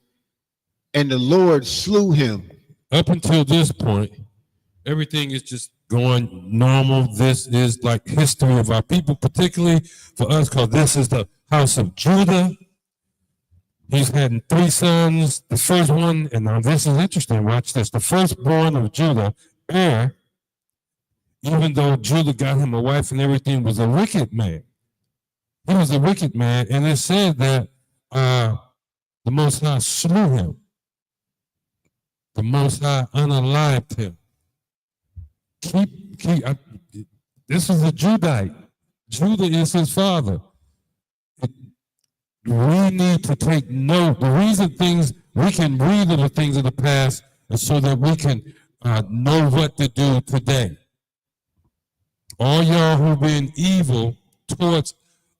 and the Lord slew him. Up until this point, everything is just going normal. This is like history of our people, particularly for us, because this is the house of Judah. He's had 3 sons. The first one, and now this is interesting, watch this. The firstborn of Judah, even though Judah got him a wife and everything, was a wicked man. He was a wicked man, and it said that the Most High slew him. The Most High unalived him. This is a Judite. Judah is his father. We need to take note. The reason we can read of the things of the past is so that we can know what to do today. All y'all who've been evil towards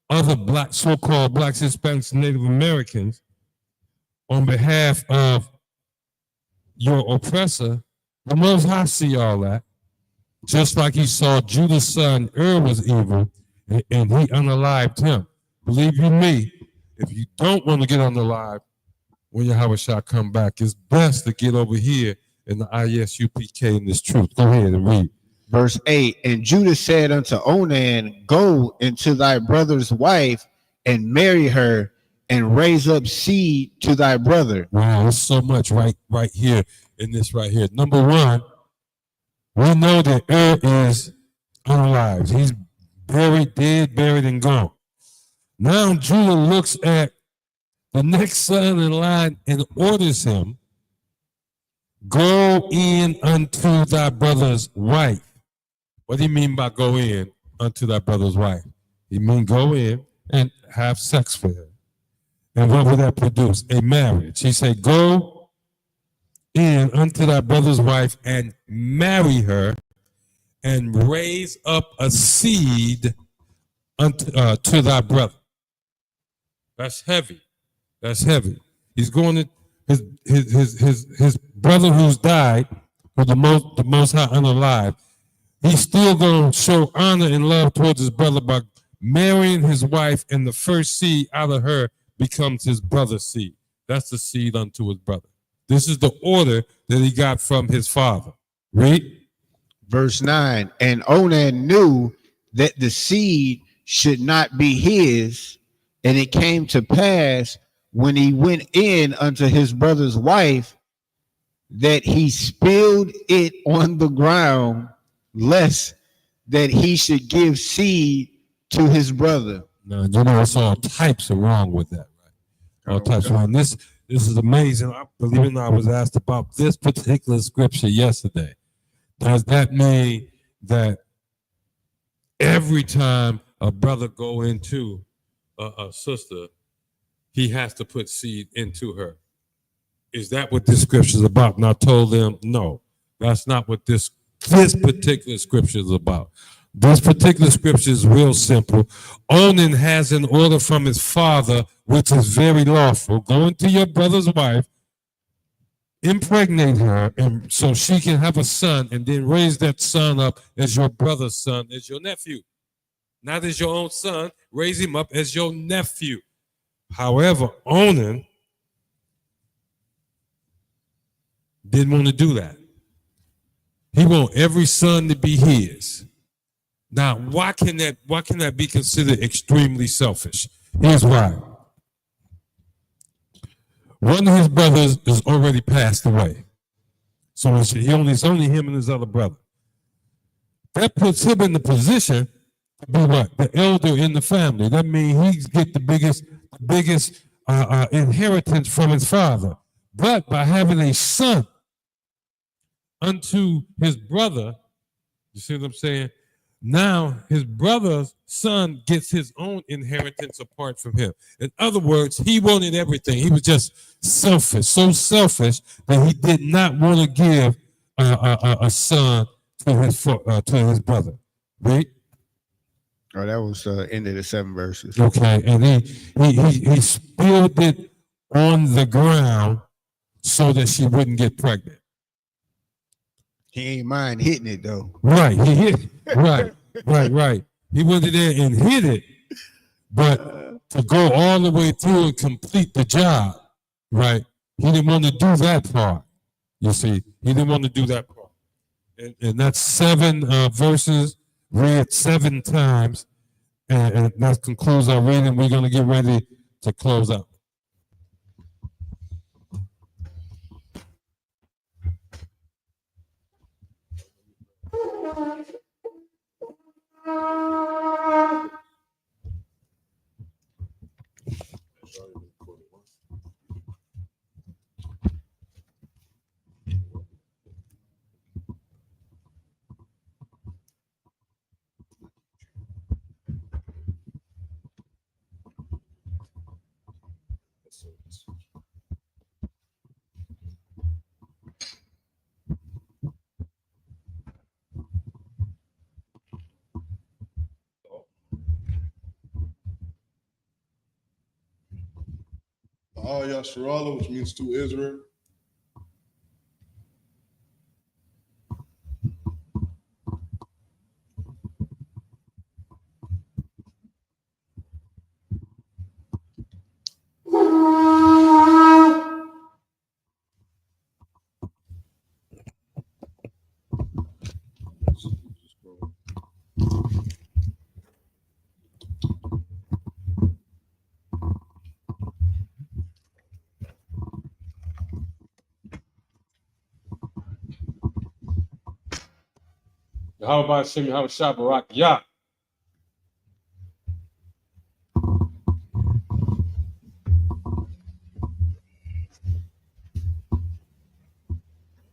other black, so-called blacks, Hispanics, and Native Americans on behalf of your oppressor, the Most High see all that. Just like he saw Judah's son was evil, and he unalived him. Believe you me, if you don't want to get unalived when Yahawashi come back, it's best to get over here in the I.S.U.P.K. in this truth. Go ahead and read. Verse 8. And Judah said unto Onan, Go into thy brother's wife and marry her, and raise up seed to thy brother. Wow, there's so much right here in this right here. Number one, we know that is unalived. He's dead, buried, and gone. Now Judah looks at the next son in line and orders him, Go in unto thy brother's wife. What do you mean by go in unto thy brother's wife? He mean go in and have sex with her. And what would that produce? A marriage. He said, Go in unto thy brother's wife and marry her, and raise up a seed to thy brother. That's heavy. That's heavy. He's going to his brother who's died, or the most high unalive. He's still going to show honor and love towards his brother by marrying his wife, and the first seed out of her becomes his brother's seed. That's the seed unto his brother. This is the order that he got from his father. Read. Verse 9, and Onan knew that the seed should not be his, and it came to pass when he went in unto his brother's wife that he spilled it on the ground, lest that he should give seed to his brother. Now, you know, it's all types of wrong with that, right? All types of wrong. This is amazing. I believe it or not, I was asked about this particular scripture yesterday. Does that mean that every time a brother go into a sister, he has to put seed into her? Is that what this scripture is about? And I told them, no, that's not what this particular scripture is about. This particular scripture is real simple. Onan has an order from his father, which is very lawful. Go into your brother's wife, impregnate her, and so she can have a son, and then raise that son up as your brother's son, as your nephew. Not as your own son, raise him up as your nephew. However, Onan didn't want to do that. He want every son to be his. Now, why can that be considered extremely selfish? Here's why. One of his brothers is already passed away. So it's only him and his other brother. That puts him in the position to be what? The elder in the family. That means he get the biggest inheritance from his father. But by having a son unto his brother, you see what I'm saying? Now his brother's son gets his own inheritance apart from him. In other words, he wanted everything. He was just selfish, so selfish that he did not want to give a son to his brother. Right? Oh, that was end of the 7 verses. Okay, and he spilled it on the ground so that she wouldn't get pregnant. He ain't mind hitting it though. Right, he hit it. Right. He went in there and hit it, but to go all the way through and complete the job, right? He didn't want to do that part. You see, he didn't want to do that part. And that's 7 verses read 7 times, and that concludes our reading. We're going to get ready to close out. I.S.U.P.K, which means to Israel. How about Shimmy? How Shabbarak? Yeah.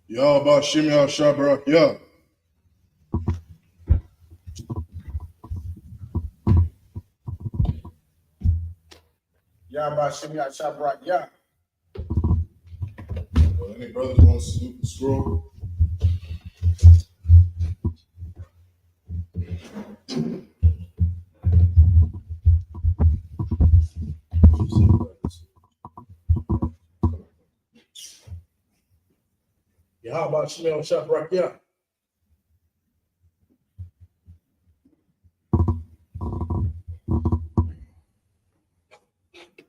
Yahweh Shimmy Shabbarak, yeah. Yahweh Shimmy Shabbarak, yeah. Any brothers want to salute the scroll? Yahweh Shemel Shabrak.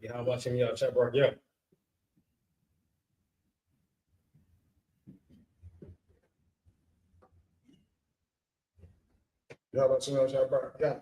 Yahweh Shemel Shabrak. Yahweh Shemel Shabrak.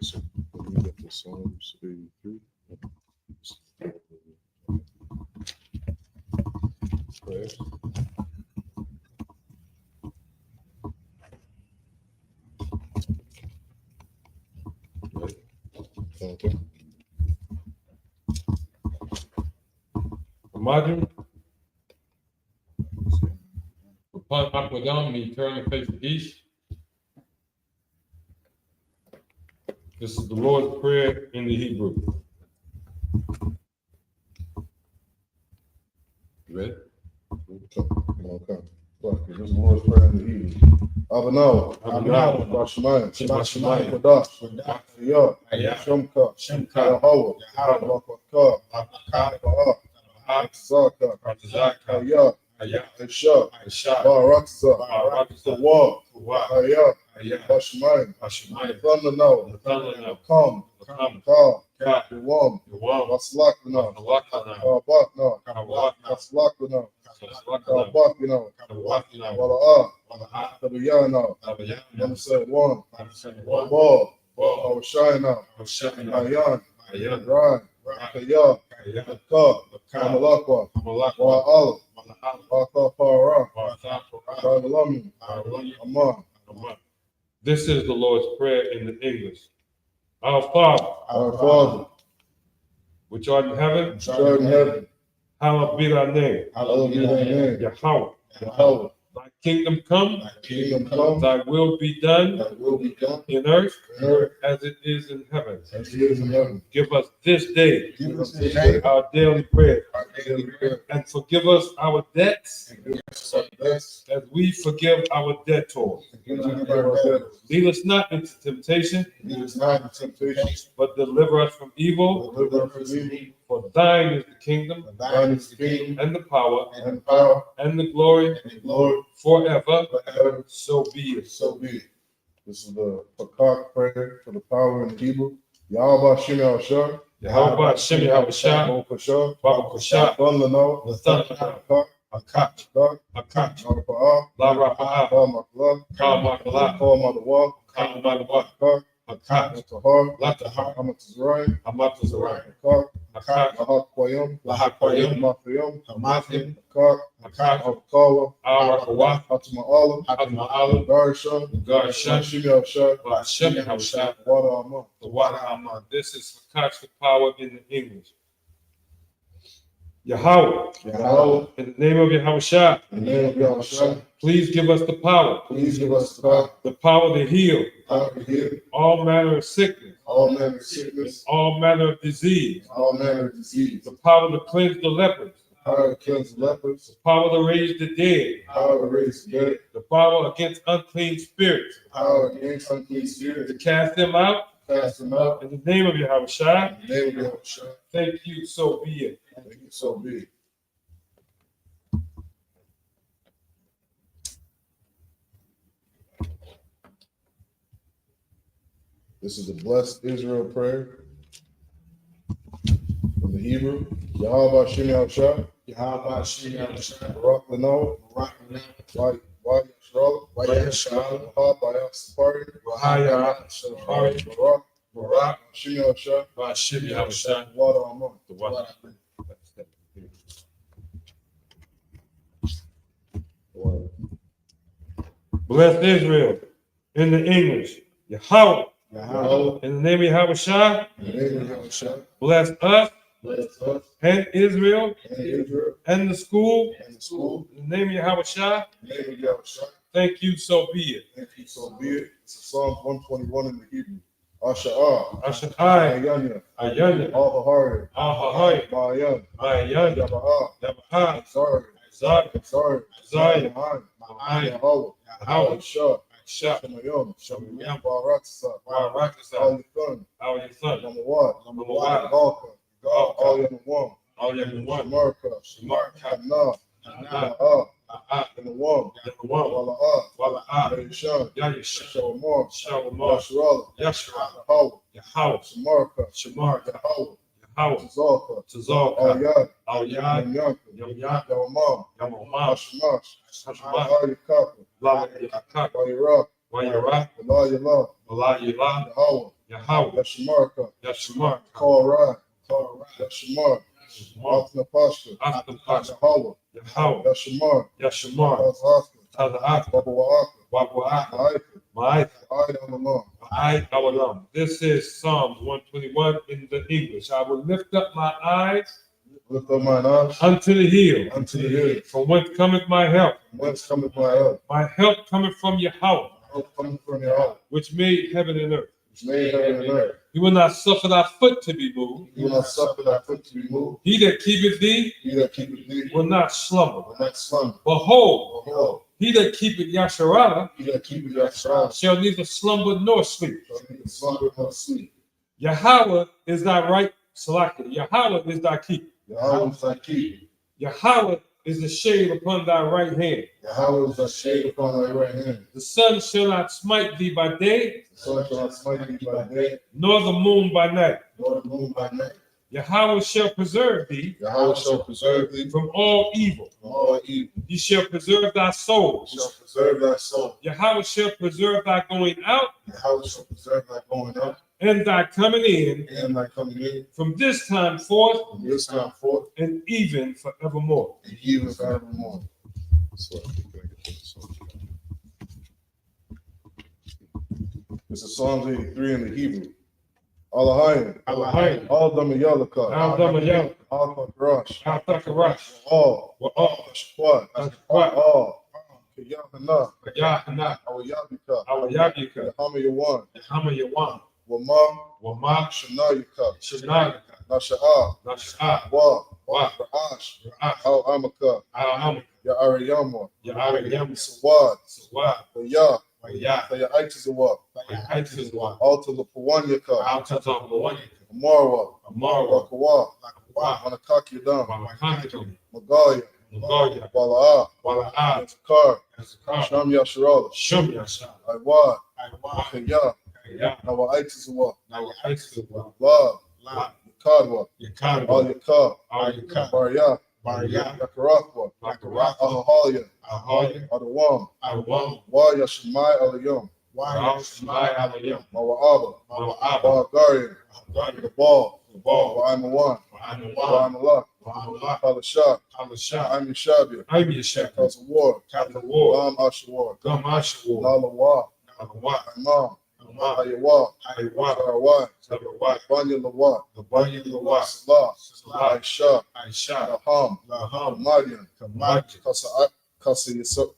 So let me get the Psalms 83. Prayers. Okay. Imagine upon Aquadam, he turned and faced the east. This is the Lord's Prayer in the Hebrew. You ready? Okay. This is the Lord's Prayer in the Hebrew. Abanawa, Bashamayim, Bashamayim, Kodash, Yah, Shemka, Yahweh, Bakar, Zaka, Yah, I.S.U.P.K, Barakza, the wall, Bashamayim, Thunder now, come, the warm, Waslak now, Bak now, Waslak now, Bak now, Wala Tabiya now, I'm saying one, ball, I was shy now, Ayan, Ryan, Kaya, Ka, Amalakwa, Wa'ala, Wa'ata Farah, Wa'alamu, Aman. This is the Lord's Prayer in the English. Our Father, which art in heaven, hallowed be thy name. Yahweh. Thy kingdom come, thy will be done in earth as it is in heaven. Give us this day our daily bread, and forgive us our debts as we forgive our debtors. Lead us not into temptation, but deliver us from evil. For thine is the kingdom, and the power, and the glory, forever. So be it. This is the Pakak prayer for the power in Hebrew. Yahweh Shemel Shah. Yahweh Shemel Shah. Baba Kusha. Thunderno. Akach. La Rapa'ah. Kal Makala. Latahar. Amatazrai. Lahakwayim. Mathim. Akawa. Atma'ala. Garsha. Shemel Shah. Wada Aman. This is Fakach, the power in the English. Yahweh, in the name of Yahweh, please give us the power, the power to heal, all manner of sickness, all manner of disease, the power to cleanse the lepers, the power to raise the dead, the power against unclean spirits, to cast them out, in the name of Yahweh. Thank you, so be it. This is the blessed Israel prayer from the Hebrew. Yahweh Shemel Shah. Barak Lano. Barak Shemel Shah. Wada Aman. Bless Israel in the English. Yahweh. In the name of Yahweh, bless us and Israel and the school. and the school. In the name of Yahweh, Name of Yahweh. thank you, so be it. Thank you, so be it. It's Psalm 121 in the Hebrew. Asha'ah. Ashahai, Ayanya. Ayana, Al-Hahari. Ahahai, Ma'ayan. Ayana, Yaba'ah. Yabahai, Sorry. Zari, Sorry. Zion, Ma'an. Ma'ai, Yahweh. Yahweh, Shah. Shah, Shamayom. Shamayam, Baraksa. Barakasa, Al-Yathan. Our Son, Number one. number one, Galka. Galka. Al-Yanuwan. our young one, Shamarka. Shamarka, Nah. Ana, Ma'ah. A'a, And the one. number one, Wala'ah. Wala'ah, Yahushan. Yahish, Shawamar. Shalomar, Yashrala. Yashra, Yahweh. Yahweh, Shamarka. Shamar, Yahweh. Yahweh, Tazalka. Tazalka, Al-Yad. Al-Yad, Yanka. Yamyat, Yawamam. Yamamam, Hashamash. Hashmat, Al-Yakaka. Lava, Yakak, Wayirah. Wayara, Allah. Wala Yila, Yahweh. Yahweh, Yashamarka. Yashmar, Korah. Torah, Yashamar. Yashmar, Atnapashka. After Pasha, Yahweh. Yahweh, Yashamar. Yashmar, Tazaka. Taza'at, Baba Wa'aka. Wabwa'at, Ma'aika. Ma'ai, Alam. I, Awalam. This is Psalms 121 in the English. I will lift up my eyes Lift up mine eyes unto the hill, unto the hill. from whence cometh my help. Whence cometh my help? My help cometh from Yahweh, Help cometh from Yahweh, which made heaven and earth. which made heaven and earth. He will not suffer thy foot to be moved. He will not suffer thy foot to be moved. He that keepeth thee He that keepeth thee will not slumber. will not slumber. Behold, Behold, he that keepeth Yasharah he that keepeth thy child shall neither slumber nor sleep. shall neither slumber nor sleep. Yahweh is thy right Salaki. Yahweh is thy keeper. Yahweh is thy keeper. Yahweh is the shade upon thy right hand. Yahweh is thy shade upon thy right hand. The sun shall not smite thee by day, The sun shall not smite thee by day, nor the moon by night. nor the moon by night. Yahweh shall preserve thee Yahweh shall preserve thee from all evil. from all evil. He shall preserve thy He soul. shall preserve thy soul. Yahweh shall preserve thy going out Yahweh shall preserve thy going up and thy coming in and thy coming in from this time forth from this time forth and even forevermore. and even forevermore. So, this is Psalms 83 in the Hebrew. Allahayim. Allahayim. All Damayalaka. Al Damayel, All Fakarash. Al Takarash, All. Wa'al, Shakwat. Shakwat, All. Yahanna. Yahanna, Our Yabika. Our Yabika, Yahama Yawan. Yahama Yawan, Wama. Wama, Shanayaka. Shanag, Nasha'a. Nasha, Wa. Wa, Ra'ash. Ra'ah, Al Amaka. Al-Amik, Ya'ariyama. Ya'ariyam, Sawad. Sawad, Ya. Wa'yah, Tayaitizawa. Wa'yah, Alta Lapawanyaka. Al-Tazam, Wa'yah, Amarwa. Amarwa, Wakawa. Wa'ah, Manakakiyadam. Wa'akantum, Magaya. Magalia, Bala'a. Wala'ah, Yakar. Yazakar, Sham Yasharala. Shum Yasha, Iwad. Aywa, Kaya. Kaya, Nawaitizawa. Nawa'aitzawa, Lab. La, Yakadwa. Al Yakarwa, Yakab. Al-Yakar, Barya. Barya, Yakarakwa. Bakarak, Ahahalia. Ahoya, Adawam. Awam, Wa Yashamai Alayam. Wa'al, Shemai, Alayam, Mawa'aba. Mawa'aba, Bulgarian. Gari, The ball. Ball, Wa'amawan. Wa'anawam, Wa'amala. Wa'amala, Palashah. Halasha, I'm Yashabia. I'm Yeshak, Cause of war. Kappa War, Lam Ashawar. Gamashawa, Nalawa. Nalawa, Imam. Nama, Ayawa. Aywa, Sarawai. Sarawat, Banya Lawa. Labanya Lawa, Salah. Salah, Aisha. Aisha, Laham. Laham, Madian. Kamad, Kasa Yisuk.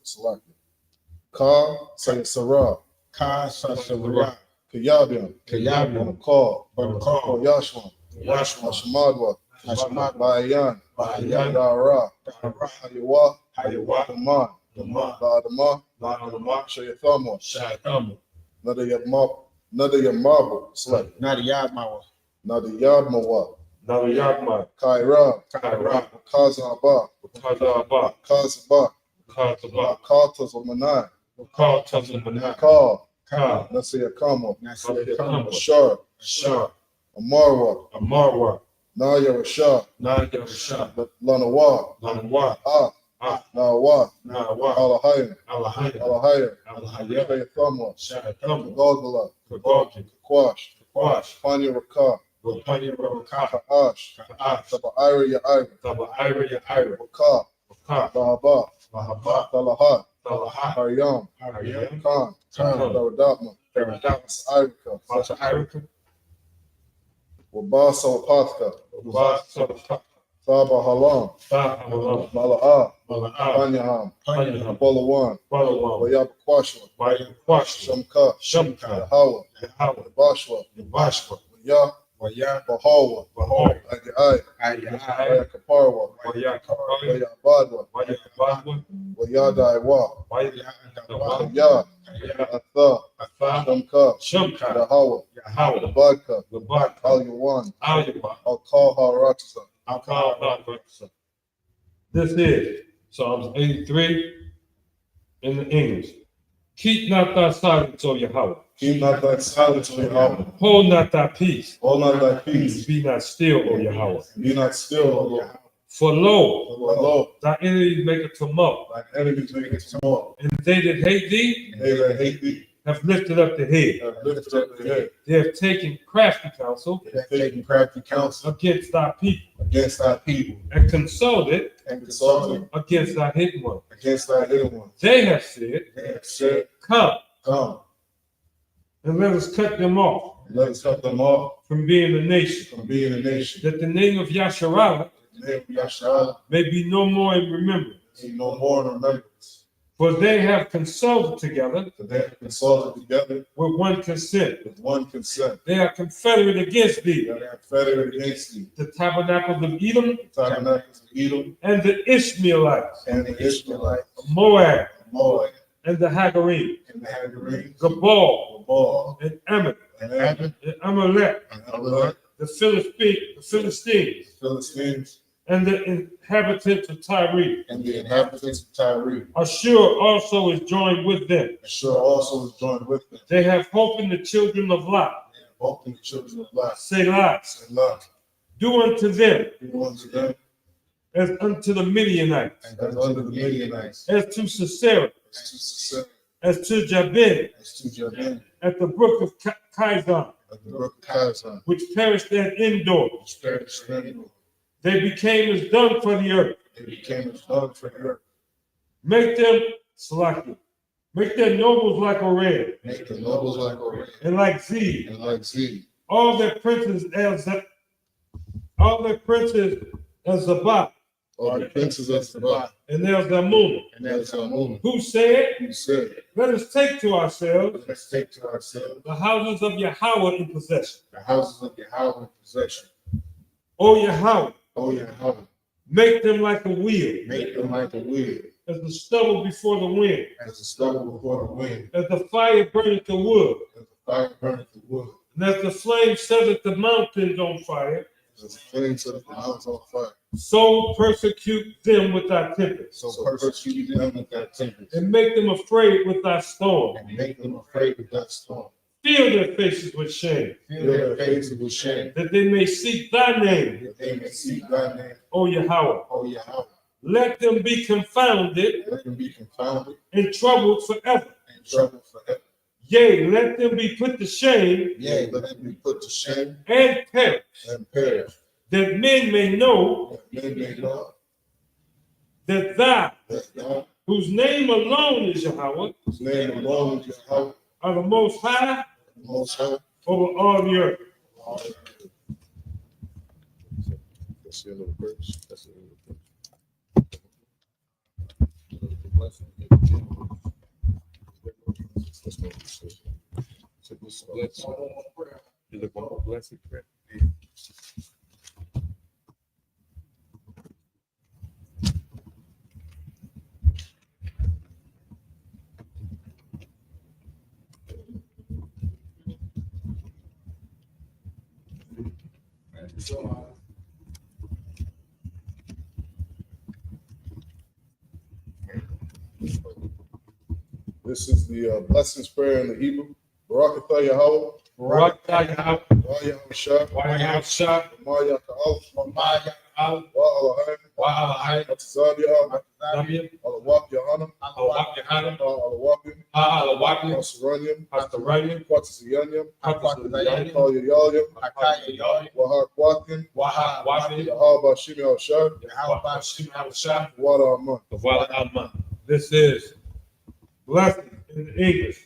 Ka Sayasara. Ka, Sasawara, Kayabian. Kayabian, Bakal. Bakal, Yashwan. Yashma, Hashamadwa. Hashmat, Bayan. Bayan, Dara. Dara, Ayawa. Hayawa, Daman. Dama, Badama. Lama, Shayathama. Shatam, Nada Yamabu. Select. Nadiyamawa. Nada Yabmawa. Naliyagma, Kaira. Kaira, Kazaba. Kazaba, Kazaba. Kazaba, Katas of Manai. Ka, Tazamana, Ka. Ka, Nasiyakama. Nasiyakama, Ashar. Shah, Amarwa. Amarwa, Naya Rasha. Naya Shah, Lanawa. Lanwa, Ah. Nawa. Nawa, Alahayim. Alahaya, Alahayim. Alahaya, Shayathamwa. Shatam, Gogala. Kagogi, Kwash. Kwash, Panya Raka. Wapani Rabaka, Ka'ash. Ka'ash, Taba Ira Yaira. Taba Ira Ira, Waka. Waka, Bahaba. Mahaba, Talahat. Talaha, Haryam. Haryam, Khan. Khan, Daradatma. Peradama, Irika. Masa Irika, Wabasapatka, Saba Halam, Mala'a, Panyaham, Balawan, Wayabakwashwa, Shamka, Yahawa, Bashwa, Yah, Bahawa, Ayai, Kaparwa, Wayabadwa, Wayadaiwa, Yah, Atha, Shamka, Yahawa, Badka, Al-Yawan, Al-Kal-Ha-Raksa. This is Psalms 83 in the English. Keep not thy silence, O Yahweh. Keep not thy silence, O Yahweh. Hold not thy peace. Hold not thy peace. Be not still, O Yahweh. Be not still, O Lord. For lo, Lo, thy enemies make a tumult, thine enemies make a tumult. and they that hate thee They that hate thee have lifted up the head. have lifted up their head. They have taken crafty counsel They have taken crafty counsel against thy people, against thy people, and consulted and consulted against thy hidden one. against thy hidden ones. They have said, They have said, come, come, and let us cut them off and let us cut them off from being a nation, from being a nation. that the name of Yasharallah The name of Yahshua may be no more in remembrance. be no more in remembrance. For they have consulted together For they have consulted together with one consent. with one consent. They are confederate against They thee, are confederate against thee. the tabernacles of Edom The tabernacles of Edom and the Ishmaelites, and the Israelites, Moab Moab, and the Hagarim, and the Hagarenes, Gabal Baal, and Ammon and Ammon, and Amalek, and Amalek, the Philistines, Philistines, and the inhabitants of Tyre. and the inhabitants of Tyre. Ashur also is joined with them. Ashur also is joined with them. They have hope in the children of Lot. They have both the children of Lot. Selah, Selah. do unto them Do unto them as unto the Midianites, as unto the Midianites, as to Sisera, as to Sisera, as to Jabin, as to Jabin, at the brook of Kizon, at the brook of Kazan, which perished at Endor. which perished in Israel. They became as dung for the earth. They became as dung for the earth. Make them Salaki. Make their nobles like Oreb, Make the nobles like Oreb, and like Zeb. and like Zeb. All their princes as Zabbath, All the princes of Sabbath, and there's Zamun, and as Amun, who said, who said, let us take to ourselves let's take to ourselves the houses of Yahweh in possession. the houses of Yahweh in possession. O Yahweh, O Yahweh, make them like a wheel, make them like a wheel, as the stubble before the wind, as the stubble before the wind, as the fire burneth the wood, as the fire burneth the wood, and as the flame setteth the mountains on fire. as the flames of the mountains on fire. So persecute them with thy tempest, So persecute them with that tempest, and make them afraid with thy storm. and make them afraid with that storm. Fill their faces with shame, Fill their faces with shame, that they may seek thy name, that they may seek thy name, O Yahweh. O Yahweh. Let them be confounded Let them be confounded and troubled forever. and troubled forever. Yea, let them be put to shame Yea, let them be put to shame and perish, and perish, that men may know that men may know that thou, that thou, whose name alone is Yahweh, whose name alone is Yahweh, are the most high the Most High. over all the earth. That's the end of the verse. That's the end of the verse. You look for blessing prayer. This is the blessings prayer in the Hebrew. Barakatah Yahweh, Barak Yahweh, Yahweh Shah, Yahweh, Maya Ka'al, Maya, Al, Wa'alahaim, Wa'alahaim, Atzadia, Damien, Alawak Yahanna, Alawak Yahanna, Alawakim, Alawakim, Asaranyam, Pastoranium, Quatziyanyam, Pastoranium, Kalyayalyam, Akaya, Wahar Kwakim, Waha, Wafi, Yahweh Shimi Al Shah, Yahweh, Shim, Al-Shah, Wada Aman. the Wala Alma. This is blessing in English.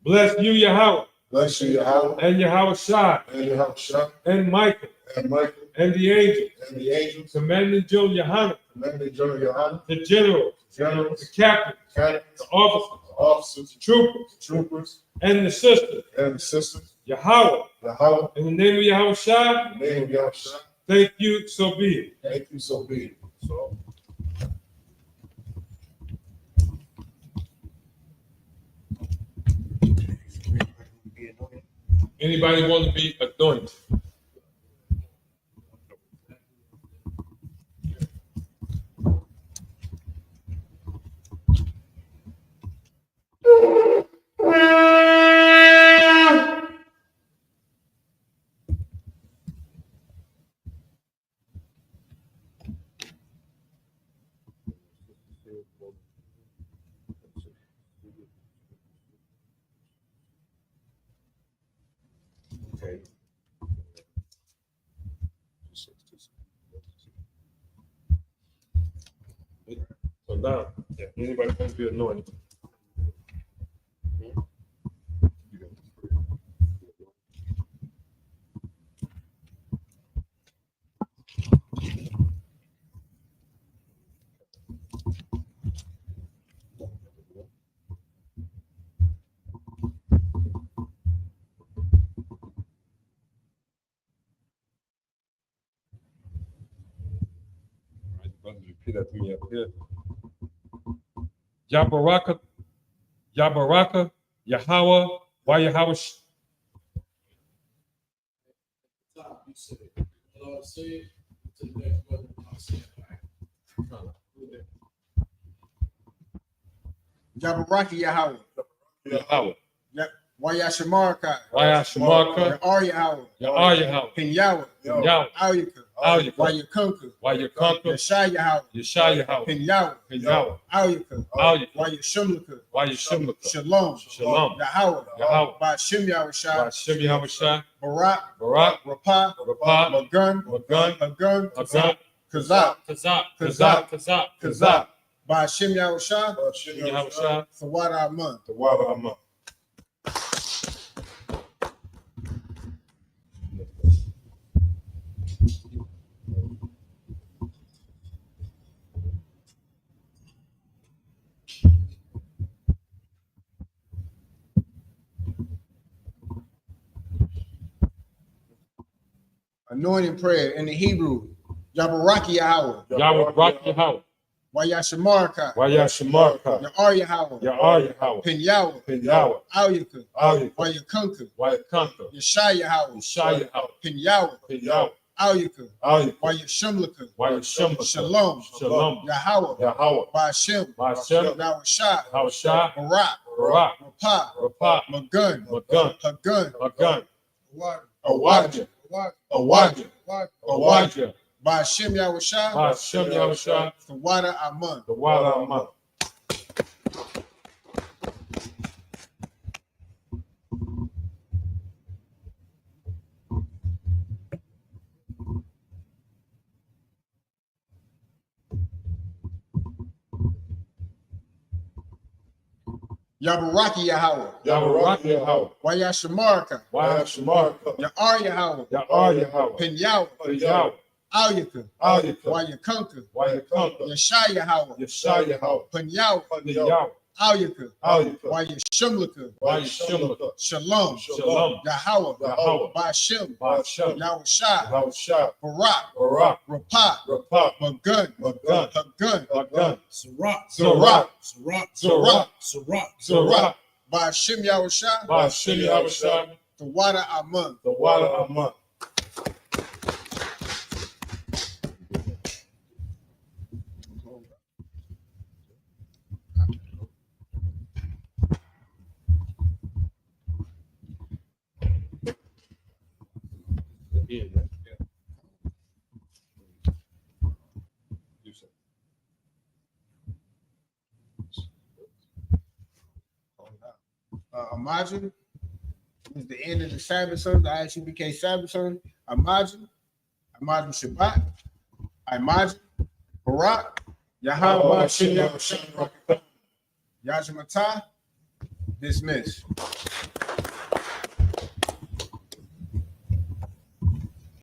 Bless you, Yahweh, Bless you, Yahweh. and Yahweh Shai, And Yahweh and Michael, and Michael, and the angels, and the angels, commanding General Yohanan, commanding General Yohanan, the generals, generals, the captains, captains, the officers, officers, the troopers, troopers, and the sisters, and the sisters. Yahweh, Yahweh, in the name of Yahweh Shai, in the name of Yahweh. thank you, so be it. Thank you, so be it. So, Anybody want to be anointed? Okay. So now, anybody want to be anointed? Repeat after me up here. Yabaraka, Yabaraka, Yahweh, why Yahweh? Jabaraki Yahweh. Yahweh. YAHNNA. YAHNNA. Yahweh. Yahweh. Pen Yahweh. Yahweh. Al-Yika. Al-Yika. YAHNNA. YAHANNA. Yeshai Yahweh. Yeshai Yahweh. Pen Yahweh. Yahweh. Al-Yika. Al-Yika. YAHSUPK. YAHSUPK. Shalom. Shalom. Yahweh. Yahweh. Ba'Shem Yahweh Shai. Ba'Shem Yahweh Shai. Barak. Barak. Rapah. Rapah. Magun. Magun. Hagun. Hazak. Kazak. Kazak. Kazak. Kazak. Kazak. Ba'Shem Yahweh Shai. Yahweh Shai. Thawada Aman. The water I'm up. Anointing prayer in the Hebrew. Yabaraki Yahweh. Yahweh Rock Yahweh. YAHSHNNA. YAHSHNNA. Yahweh. Yahweh. Pen Yahweh. Pen Yahweh. Al-Yika. Al-Yika. YAHNNA. YAHANNA. Yeshai Yahweh. Yeshai Yahweh. Pen Yahweh. Pen Yahweh. Al-Yika. Al-Yika. YAHSUPK. YAHSUPK. Shalom. Shalom. Yahweh. Yahweh. Ba'Shem. Ba'Shem. Yahweh Shai. Yahweh Shai. Barak. Barak. Rapah. Rapah. Magun. Magun. Hagun. Magun. Awadja. Awadja. Awadja. Ba'Shem Yahweh Shai. Ba'Shem Yahweh Shai. Thawada Aman. The water I'm up. Yabaraki Yahweh. Yahweh Rock Yahweh. YAHSHNNA. YAHSHNNA. Yahweh. Yahweh. Pen Yahweh. Pen Yahweh. Al-Yika. Al-Yika. YAHNNA. YAHANNA. Yeshai Yahweh. Yeshai Yahweh. Pen Yahweh. Pen Yahweh. Al-Yika. Al-Yika. YAHSUPK. YAHSUPK. Shalom. Shalom. Yahweh. Yahweh. Ba'Shem. Ba'Shem. Yahweh Shai. Yahweh Shai. Barak. Barak. Rapah. Rapah. Magun. Magun. Hagun. Magun. Zorak. Zorak. Zorak. Zorak. Ba'Shem Yahweh Shai. Ba'Shem Yahweh Shai. Thawada Aman. The water I'm up. Imagine is the end of the Sabbath service, the I.S.U.P.K. Sabbath service. Imagine Shabbat. Imagine Barak. Yahweh. Yahshua. Dismiss.